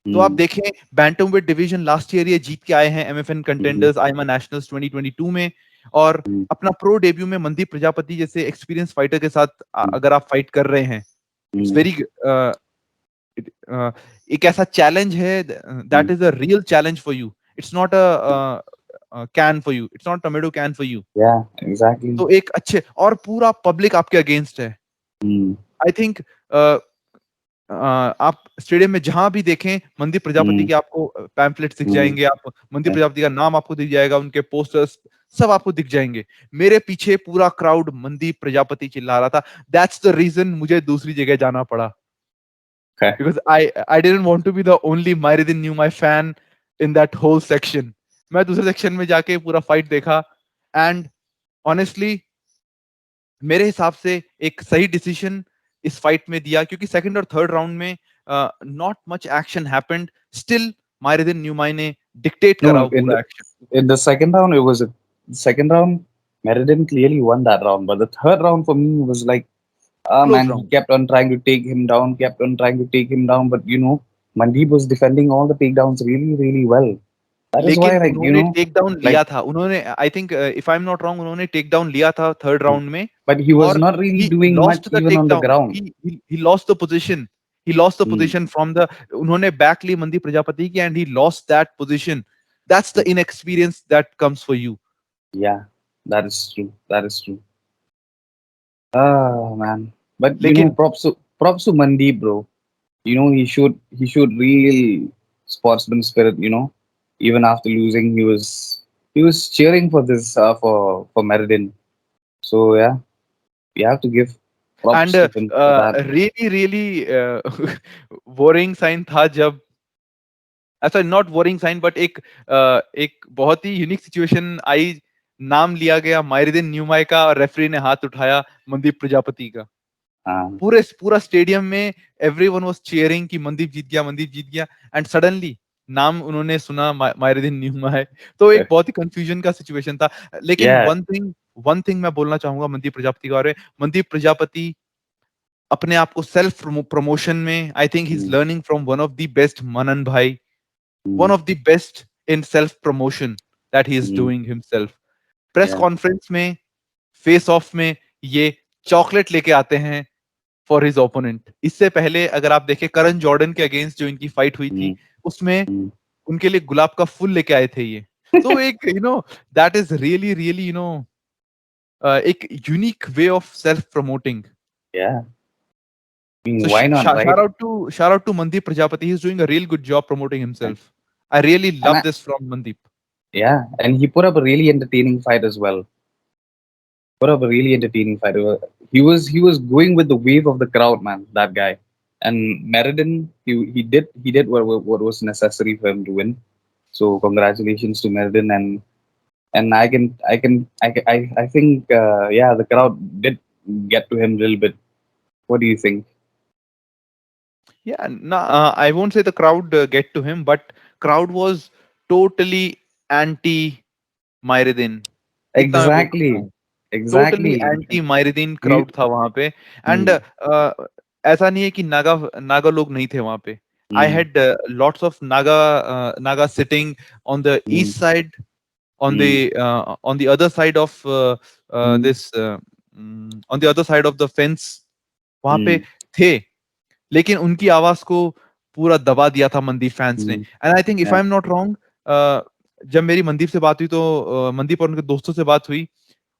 तो आप Mm, देखें bantamweight division last year ये जीत के आए हैं MFN mhm, contenders IMMA nationals 2022 में, और mm, अपना प्रो डेब्यू में मनदीप प्रजापति जैसे एक्सपीरियंस फाइटर के साथ mm, अगर आप फाइट कर रहे हैं, इट्स mm, वेरी एक ऐसा चैलेंज है, that mm, is a real challenge for you. It's not a can for you, it's not tomato can for you. Yeah, exactly. तो एक अच्छे और पूरा पब्लिक आपके अगेंस्ट है. Mm, आई थिंक आप स्टेडियम में जहां भी देखें मनदीप प्रजापति mm, के आपको पैम्फलेट्स दिख mm. जाएंगे, आप मनदीप Yeah. प्रजापति का नाम आपको दिख जाएगा, उनके पोस्टर्स सब आपको दिख जाएंगे. मेरे पीछे पूरा क्राउड मनदीप प्रजापति चिल्ला रहा था. दैट्स द रीजन मुझे दूसरी जगह जाना पड़ा, Okay. because I didn't want to be the only Myridin knew my fan in that whole section. मैं दूसरे सेक्शन में जाके पूरा फाइट देखा, एंड ऑनेस्टली मेरे हिसाब से एक सही डिसीजन इस फाइट में दिया, क्योंकि सेकंड और थर्ड राउंड में not much action happened. Still Mayrdin Newmai ने डिक्टेट करा No, वो पूरा action. in the second round, it was a second round. Meriden clearly won that round, but the third round for me was like, ah close man, he round. kept on trying to take him down, kept on trying to take him down, but Mandeep was defending all the takedowns really, really well. That is why, लेकिन like, उन्होंने take down लिया like, था, उन्होंने I think if I am not wrong उन्होंने take down लिया था third round में, but he was और not really he doing much lost the even on the takedown. ground. He lost the position. He lost the Mm, position from the, उन्होंने back ली मनदीप प्रजापति की, and he lost that position. That's the inexperience that comes for you. yeah, that is true. That is true. Ah man, but लेकिन props to Mandeep, bro. He showed real sportsman spirit. Even after losing, he was cheering for this for Meriden. So yeah, we have to give and props to him for that. really really worrying sign था जब, ऐसा not worrying sign, but एक बहुत ही unique situation आई. नाम लिया गया मायरदिन न्यूमाई का, और रेफरी ने हाथ उठाया मनदीप प्रजापति का. Um, पूरा स्टेडियम में एवरीवन वाज चीयरिंग कि मनदीप जीत गया, मनदीप जीत गया, एंड सडनली नाम उन्होंने सुना मायरदिन न्यूमाई. तो एक बहुत ही कंफ्यूजन का सिचुएशन था. लेकिन yeah. वन थिंग मैं बोलना चाहूंगा मनदीप प्रजापति के बारे में. मनदीप प्रजापति अपने आप को सेल्फ प्रमोशन में, I think he is Mm, learning from one of the best Manan भाई, one mm, of the best in self promotion that he is mm, doing himself. Press yeah. Conference में, फेस ऑफ में ये chocolate लेके आते हैं for his opponent. इससे पहले अगर आप देखें करण जॉर्डन के अगेंस्ट जो इनकी फाइट हुई थी, Mm, उसमें mm, उनके लिए गुलाब का फूल लेके आए थे ये. तो एक दैट इज रियली रियली एक unique way of self promoting. yeah. I mean, So why not, right? shout out to Mandeep Prajapati. He's doing a real good job promoting And, himself. I really and love this from Mandeep. yeah, and he put up a really entertaining fight as well. Put up a really entertaining fight. He was going with the wave of the crowd, man. That guy. And Meriden, he did what was necessary for him to win. So congratulations to Meriden, and I think yeah, the crowd did get to him a little bit. What do you think? Yeah, no, I won't say the crowd get to him, but crowd was totally anti Myridin. इतना मैं बोल सकता Exactly, हूँ. Totally exactly. Anti Mayrdin You, crowd था वहां पे. And mm, ऐसा नहीं है कि नागा नागा लोग नहीं थे वहां पे. आई mm, had lots of Naga sitting on the mm, east side, mm, on the other side of mm, this on the other side of the fence, वहां पे mm, थे. लेकिन उनकी आवाज को पूरा दबा दिया था मनदीप फैंस ने. mm, and I think if yeah. I am not wrong, जब मेरी मनदीप से बात हुई तो मनदीप और उनके दोस्तों से बात हुई,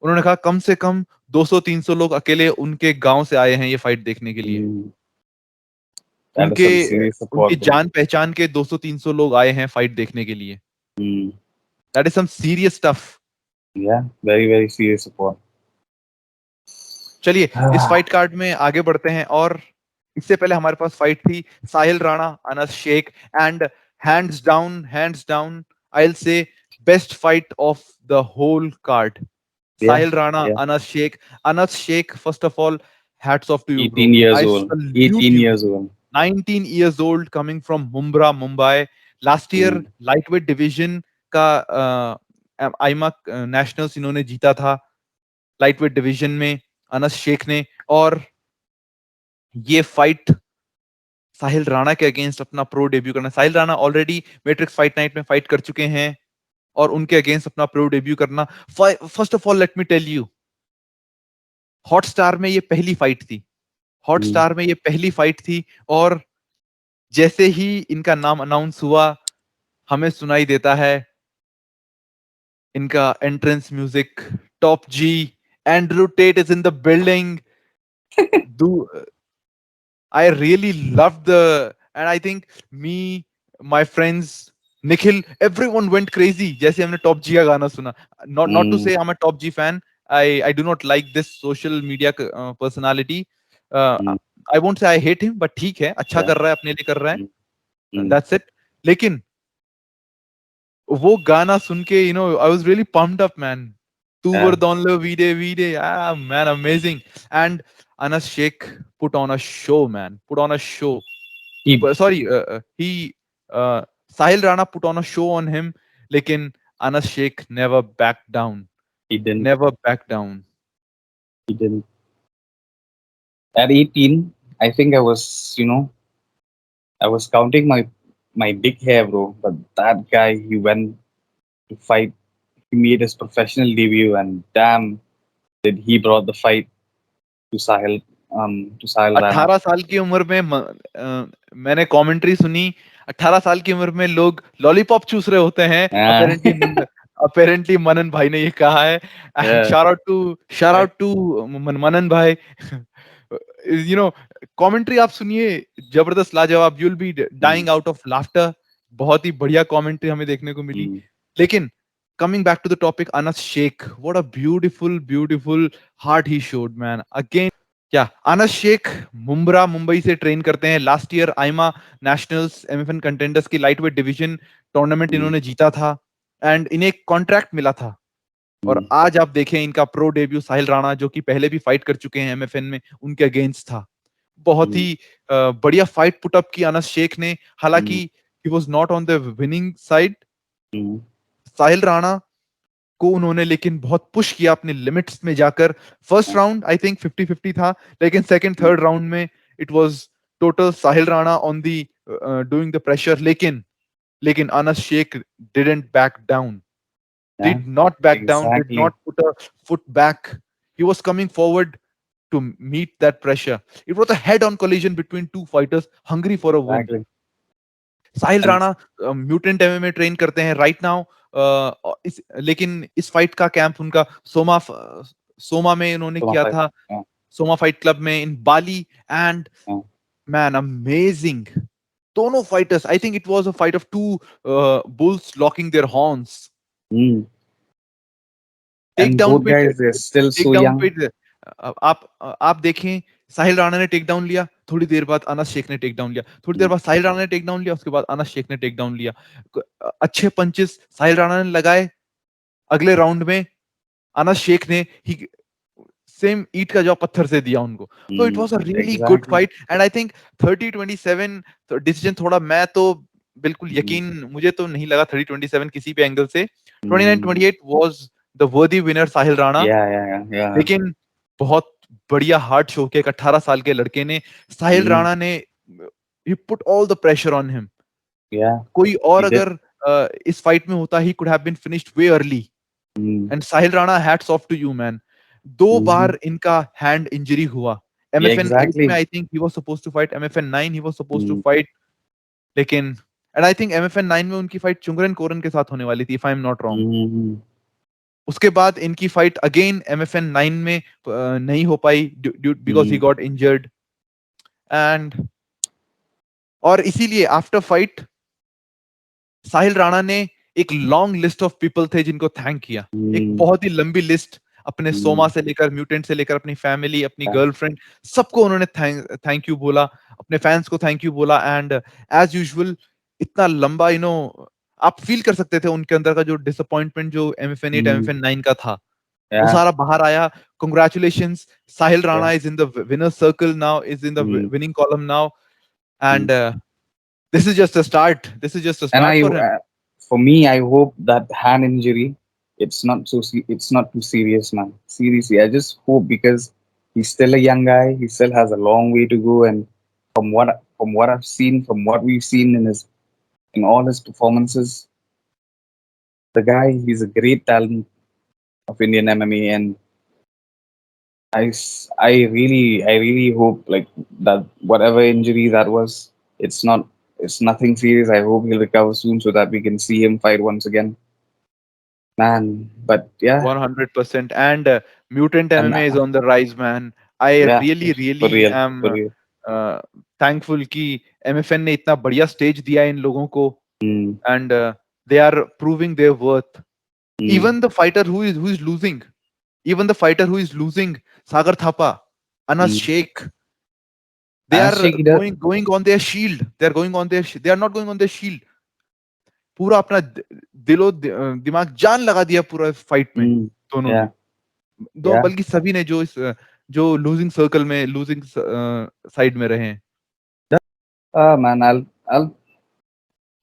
उन्होंने कहा कम से कम 200-300 लोग अकेले उनके गांव से आए हैं ये फाइट देखने के लिए. Mm, that is उनके some serious उनकी support, bro. जान पहचान के 200-300 लोग आए हैं फाइट देखने के लिए. Mm, that is some serious stuff. yeah, very, very serious support. चलिए इस फाइट कार्ड में आगे बढ़ते हैं. और इससे पहले हमारे पास फाइट थी Sahil Rana Anas Shaikh, and hands down I will say best fight of the whole card. Yeah, Sahil Rana, yeah. Anas Sheikh. Anas Sheikh, first of all, hats off to you, bro. 18 years I old. salute 18 you. years old. 19 years old, coming from Mumbra, Mumbai. Last year, Mm, lightweight division का आईमा nationals इन्होंने जीता था lightweight division में अनस शेख ने. और ये fight साहिल राणा के against अपना प्रो डेब्यू करना. Sahil Rana already matrix fight night में फाइट कर चुके हैं, और उनके अगेंस्ट अपना प्रो डेब्यू करना. First of all let me tell you, Hotstar में ये पहली फाइट थी. mm, हॉटस्टार में ये पहली फाइट थी, और जैसे ही इनका नाम अनाउंस हुआ, हमें सुनाई देता है इनका entrance music, top G, Andrew Tate is in the building. Do I really loved and I think me, my friends, Nikhil, everyone went crazy. जैसे हमने टॉप जी का गाना सुना. Not to Mm, say I'm a top G fan. I do not like this social media personality. Uh, mm, I won't say I hate him, but ठीक है, अच्छा yeah. कर रहा है, अपने लिए कर रहा है. Mm, mm, That's it. लेकिन वो गाना सुन के I was really pumped up, man. Tu yeah. Verdonlo Vide, man, amazing. And Anas Sheikh put on a show, man. Put on a show. He Sorry, he Sahil Rana put on a show on him, lekin Anas Sheikh never backed down. he didn't. Never backed down. He didn't. At 18, I think I was counting my big hair, bro. But that guy, he went to fight. He made his professional debut, and damn, did he brought the fight to Sahil Rana. 18 साल की उम्र में मैंने commentary सुनी. 18 साल की उम्र में लोग लॉलीपॉप चूस रहे होते हैं. Yeah, अपेरेंटली मनन भाई ने ये कहा है. And yeah, shout right. Out to Manan भाई. यू नो कमेंट्री आप सुनिए, जबरदस्त, लाजवाब. You will be Mm, dying out of laughter. बहुत ही बढ़िया कमेंट्री हमें देखने को मिली. mm, लेकिन coming back to the topic, Anas Sheikh, what a beautiful heart he showed, man. Again, क्या अनस शेख मुंबई से ट्रेन करते हैं. Last year IMMA nationals MFN contenders की lightweight division tournament mm, इन्होंने जीता था एंड इन्हें एक कॉन्ट्रैक्ट मिला था. और mm, आज आप देखें इनका प्रो डेब्यू साहिल राणा, जो कि पहले भी फाइट कर चुके हैं एमएफएन में, उनके अगेंस्ट था. बहुत mm, ही बढ़िया फाइट पुटअप की अनस शेख ने. हालांकि mm, he was not on the winning side. mm, साहिल राणा को उन्होंने लेकिन बहुत पुश किया अपने लिमिट्स में जाकर. फर्स्ट राउंड आई थिंक 50-50 था, लेकिन सेकंड mm. थर्ड राउंड में it was total Sahil Rana on the doing the pressure. लेकिन Anas Shaikh didn't back down. Yeah, Did not back down, did exactly, not put a foot back. He was coming forward to meet that pressure. It was a head-on collision between two fighters hungry for a win. exactly. Sahil And Rana mutant MMA train करते हैं right now. लेकिन इस fight का camp उनका सोमा में इन्होंने so किया fight. था. Yeah, सोमा फाइट क्लब में in Bali. And yeah. Man, amazing. दोनों fighters, I think it was a fight of two bulls locking their horns. Mm. Take And down both पे guys, they're still take so down young. पे आप देखें, साहिल राणा ने take down लिया, थोड़ी देर बाद अनस शेख ने टेक डाउन लिया, थोड़ी देर Mm, बाद साहिल राणा ने टेक डाउन लिया, उसके बाद अनस शेख ने टेक डाउन लिया. अच्छे पंचेस साहिल राणा ने लगाए. अगले राउंड में अनस शेख ने ही सेम ईट का जवाब पत्थर से दिया उनको. तो it mm. Was a really good Exactly. Fight and I think 30-27 decision. थोड़ा मैं तो बिल्कुल Mm, यकीन, मुझे तो नहीं लगा 30-27 किसी भी एंगल से. mm. 29-28 वाज द वर्दी विनर साहिल Rana. Yeah, yeah, yeah, yeah. लेकिन बहुत बढ़िया हार्ड शो के एक 18 साल के लड़के ने, साहिल Mm, राणा ने, he put all the pressure on him. yeah, कोई और he did. अगर इस फाइट में होता, he could have been finished way early. Mm, and Sahil Rana, hats off to you man. दो mhm. बार इनका हैंड इंजरी हुआ. Yeah, एमएफएन 8 में exactly. I think he was supposed to fight, MFN 9 he was supposed to Mm, fight. लेकिन and I think MFN 9 में उनकी fight चुंगरन कोरन के साथ होने वाली थी, if I am not wrong. mhm. उसके बाद इनकी फाइट अगेन एमएफएन 9 में नहीं हो पाई because he Mm, got injured. And और इसीलिए आफ्टर फाइट साहिल राणा ने एक लॉन्ग लिस्ट ऑफ पीपल थे जिनको थैंक किया. एक mm, बहुत ही लंबी लिस्ट, अपने सोमा mm. से लेकर म्यूटेंट से लेकर अपनी फैमिली, अपनी Yeah. गर्लफ्रेंड, सबको उन्होंने थैंक यू बोला. अपने फैंस को थैंक यू बोला. एंड एज यूजुअल इतना लंबा, आप फील कर सकते थे उनके अंदर का जो डिसअपॉइंटमेंट जो एमएफएन 8 Mm, एमएफएन 9 का था, वो yeah, सारा बाहर आया. Congratulations, Sahil yeah. Rana is in the winner circle now, is in the Mm, winning column now. mm. And this is just a start. This is just a And start for him. for me, I hope that hand injury, it's not too serious, man. Seriously, I just hope because he's still a young guy. He still has a long way to go, and from what I've seen, from what we've seen in all his performances, the guy, he's a great talent of Indian MMA, and I really hope like that whatever injury that was, it's nothing serious. I hope he'll recover soon so that we can see him fight once again. man. But yeah, 100%. And mutant and MMA is on the rise, man. I yeah, really for really real, am for real. thankful कि MFN ने इतना बढ़िया stage दिया है इन लोगों को, Mm, and they are proving their worth. mm, Even the fighter who is losing, even the fighter who is losing, Sagar Thapa, Anas mm. Sheikh, they And are Sheikh, does. going on their shield. They are going on their they are not going on their shield. पूरा अपना दिमाग जान लगा दिया पूरा fight में, Mm, दोनों ने, yeah, दो yeah. बल्कि सभी ने जो लूजिंग सर्कल में, लूजिंग साइड में रहे हैं. Man, I'll.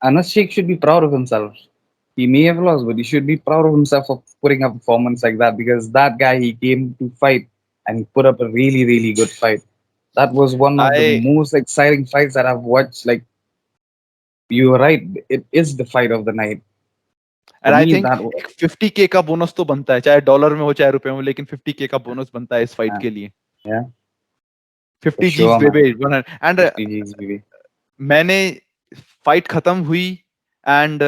Anas Sheikh should be proud of himself. He may have lost, but he should be proud of himself for putting up a performance like that because that guy, he came to fight and he put up a really, really good fight. That was one of the I most exciting fights that I've watched. Like, you were right, it is the fight of the night. For and I me, think that एक 50K का bonus तो बनता है, चाहे dollar में हो चाहे रुपए में हो, लेकिन 50K का बोनस बनता है इस फाइट yeah, के लिए. yeah, for 50 G's sure, man. बेबे 100. And 50 G's, baby. मैंने फाइट खत्म हुई, एंड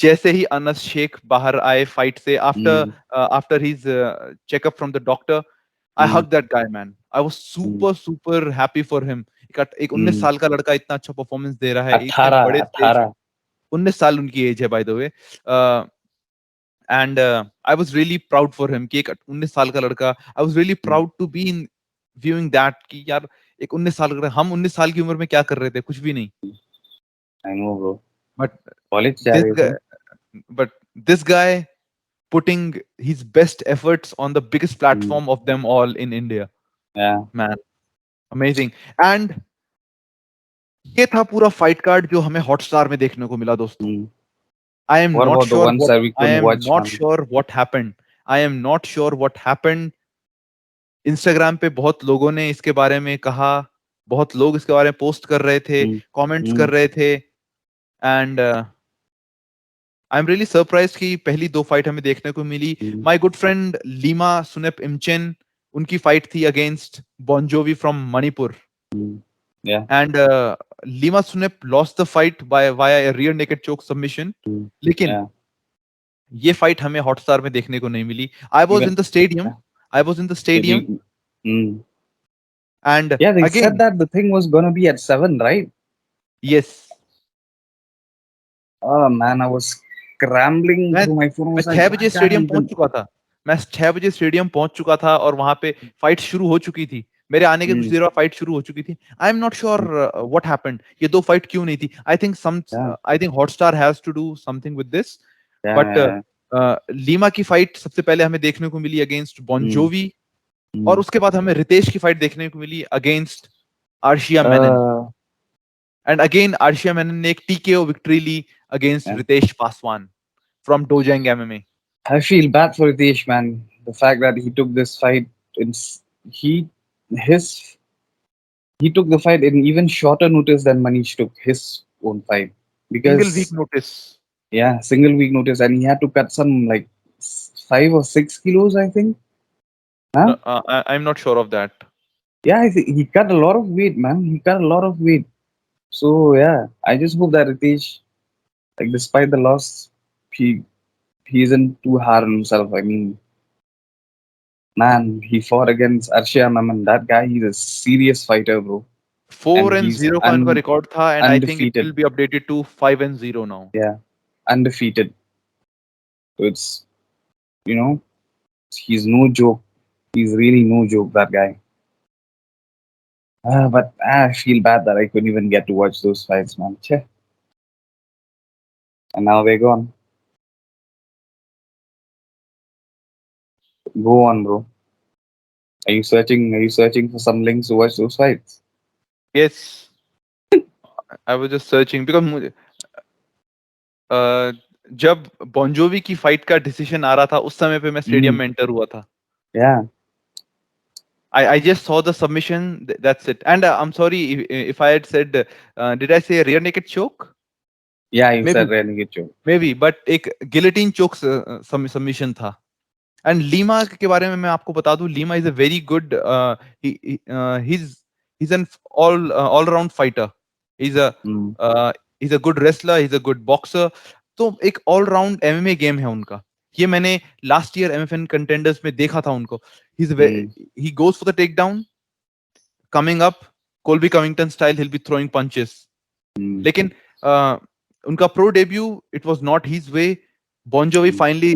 जैसे ही अनस शेख बाहर आए फाइट से, after Mm, after his checkup from the doctor, I mm, hug that guy, man. I was mm, super super happy for him. एक 19 mm. साल का लड़का इतना अच्छा परफॉर्मेंस दे रहा है इतने 18, बड़े स्टेज. 18. 19 साल उनकी एज है, by the way. And I was really proud for him कि एक 19 साल का लड़का, I was really Mm, proud to be in viewing that कि यार एक 19 साल का, हम 19 साल की उम्र में क्या कर रहे थे, कुछ भी नहीं. I know, bro. But College जा this रहे guy थे. but this guy putting his best efforts on the biggest Mm, platform of them all in India, yeah. man, amazing. And ये था पूरा फाइट कार्ड जो हमें हॉटस्टार में देखने को मिला, दोस्तों. Mm. I am What not about the sure ones what that we I couldn't am watch, not man? sure what happened. I am not sure what happened. Instagram पे बहुत लोगों ने इसके बारे में कहा, बहुत लोग इसके बारे में पोस्ट कर रहे थे, Mm, कमेंट्स कर mm, रहे थे. And I am really surprised कि पहली दो फाइट हमें देखने को मिली. mm, my good friend Lima Sunep Imchen, उनकी फाइट थी against Bon Jovi from Manipur, mm. Yeah. And Lima Sunep lost the fight by via rear naked choke submission. Mm, लेकिन yeah. ये फाइट हमें हॉटस्टार में देखने को नहीं मिली. I was in Even the stadium, yeah. I was in the Did stadium, you? Mm. And Yeah, they said again, that the thing was gonna be at 7, right? Yes, Oh man, I was scrambling मैं through my phone. I मैं was like, 6 बजे why can't I stadium पहुंच even? चुका था. मैं 6 बजे stadium पहुंच चुका था और वहां पे फाइट शुरू हो चुकी थी. मेरे आने के कुछ Mm, देर बाद फाइट शुरू हो चुकी थी. I am not sure mm, what happened. ये दो फाइट क्यों नहीं थी. yeah, I think Hotstar has to do something with this. yeah, but yeah, Lima की फाइट सबसे पहले हमें देखने को मिली अगेंस्ट yeah. Mm, बॉन्जोवी, और mm. उसके बाद हमें रितेश की फाइट देखने को मिली against Arshia Menon. Uh, and again Arshia Menon ने एक टीकेओ विक्ट्री ली against yeah. Ritesh Paswan from Dojang MMA. I feel bad for Ritesh, man. The fact that he took this fight, he his he took the fight in even shorter notice than Manish took his own fight Single week because notice. yeah, single week notice, and he had to cut some like 5 or 6 kilos, I think. Huh? No, I'm not sure of that. Yeah, I think he cut a lot of weight, man. He cut a lot of weight. So yeah, I just hope that Ritesh, like despite the loss, he he isn't too hard on himself. I mean, man, he fought against Arshia Maman. That guy, he's a serious fighter, bro, and 4 and he's 0 का इनका record था, and I think it undefeated. Will be updated to 5 and 0 now. Yeah, undefeated. So it's you know he's no joke. He's really no joke. That guy. But I feel bad that I couldn't even get to watch those fights, man. Cheh. And now they're gone. Go on, bro. Are you searching? Are you searching for some links to watch those fights? Yes, I was just searching because मुझे जब बॉन्जोवी की fight का decision आ रहा था उस समय पे मैं स्टेडियम Mm, में एंटर हुआ था. yeah, I just saw the submission. That's it. And I'm sorry if I had said, did I say rear naked choke? yeah. You Maybe, said Renegade Joe. but एक guillotine चोक submission था. And Lima के बारे में मैं आपको बता दूं, Lima is a very good, he's an all round fighter. He's a Mm, he's a good wrestler, he's a good boxer. तो एक ऑल राउंड एमएमए गेम है उनका. ये मैंने लास्ट ईयर एमएफएन कंटेंडर्स में देखा था उनको. Mm, He goes for the takedown, coming up, Colby Covington style, he'll be throwing punches. mm, लेकिन उनका pro debut it was not his way. Bon Jovi mm, finally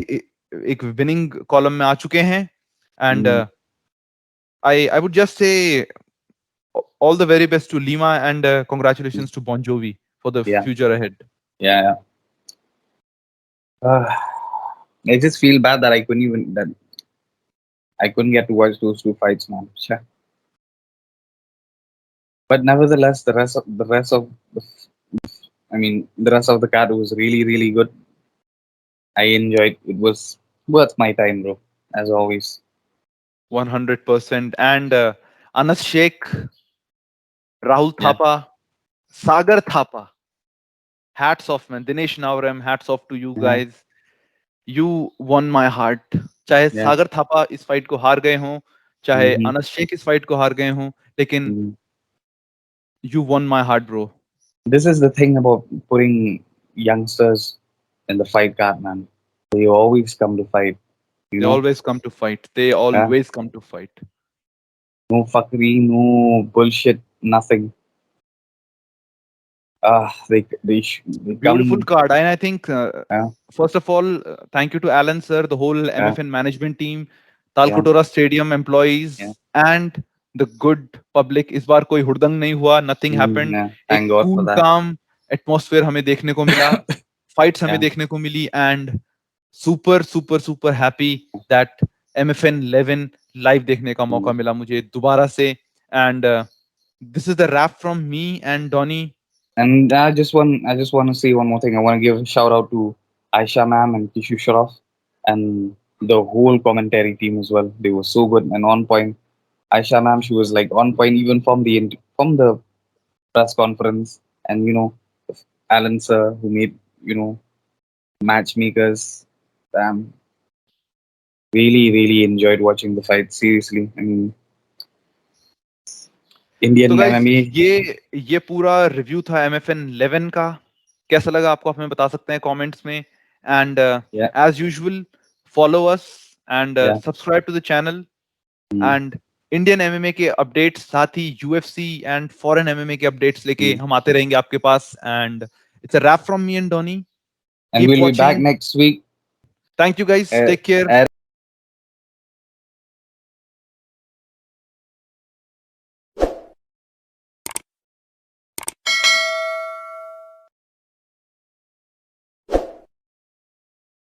एक winning column में आ चुके हैं. And mm. I would just say all the very best to Lima and congratulations to Bon Jovi for the Yeah, future ahead. yeah, yeah. I just feel bad that I couldn't get to watch those two fights, man. Sure. But nevertheless, the rest of the card was really, really good. I enjoyed. It was worth my time, bro. As always. 100%. And Anas Sheikh, Rahul Yeah, Thapa, Sagar Thapa, hats off, man. Dinesh Navarem, hats off to you yeah, guys. You won my heart. चाहे yeah. सागर थापा इस fight को हार गए हों, चाहे Mm-hmm. Anas Sheikh इस fight को हार गए हों, लेकिन Mm. you won my heart, bro. This is the thing about putting youngsters in the fight card, man. They always come to fight, you They know. always come to fight. They Yeah? always come to fight. No fuckery, no bullshit, nothing. They Beautiful come. card. And I think, Yeah, first of all, thank you to Alan, sir, the whole yeah, MFN management team, yeah, Talkatora Stadium yeah. employees, and the good public. इस बार कोई हुड़दंग नहीं हुआ. Nothing Mm, happened. yeah. एक Thank God for cool, that. calm atmosphere हमें देखने को मिला. Fights हमें Yeah. देखने को मिली. And super, super, super happy that MFN 11 live देखने का मौका Mm. मिला मुझे दोबारा से. And this is the wrap from me and Donnie. And I just want to say one more thing. I want to give a shout out to Aisha ma'am and Kishu Shroff and the whole commentary team as well. They were so good and on point. Aisha ma'am, she was like on point even from the press conference, and Alan sir who made matchmakers. Um, really really enjoyed watching the fight. Seriously, I mean तो Indian guys MMA. ये पूरा review था MFN 11 का. कैसा लगा आपको, आप हमें बता सकते हैं कमेंट्स में. And Yeah, as usual follow us and yeah. Subscribe to the channel. Mm, and Indian MMA के अपडेट्स, साथ ही यूएफसी एंड फॉरेन एमएमए के अपडेट्स लेके mm. हम आते रहेंगे आपके पास. And it's a wrap from me and Donnie. And keep we'll be back watching. next week. Thank you guys, Uh, take care.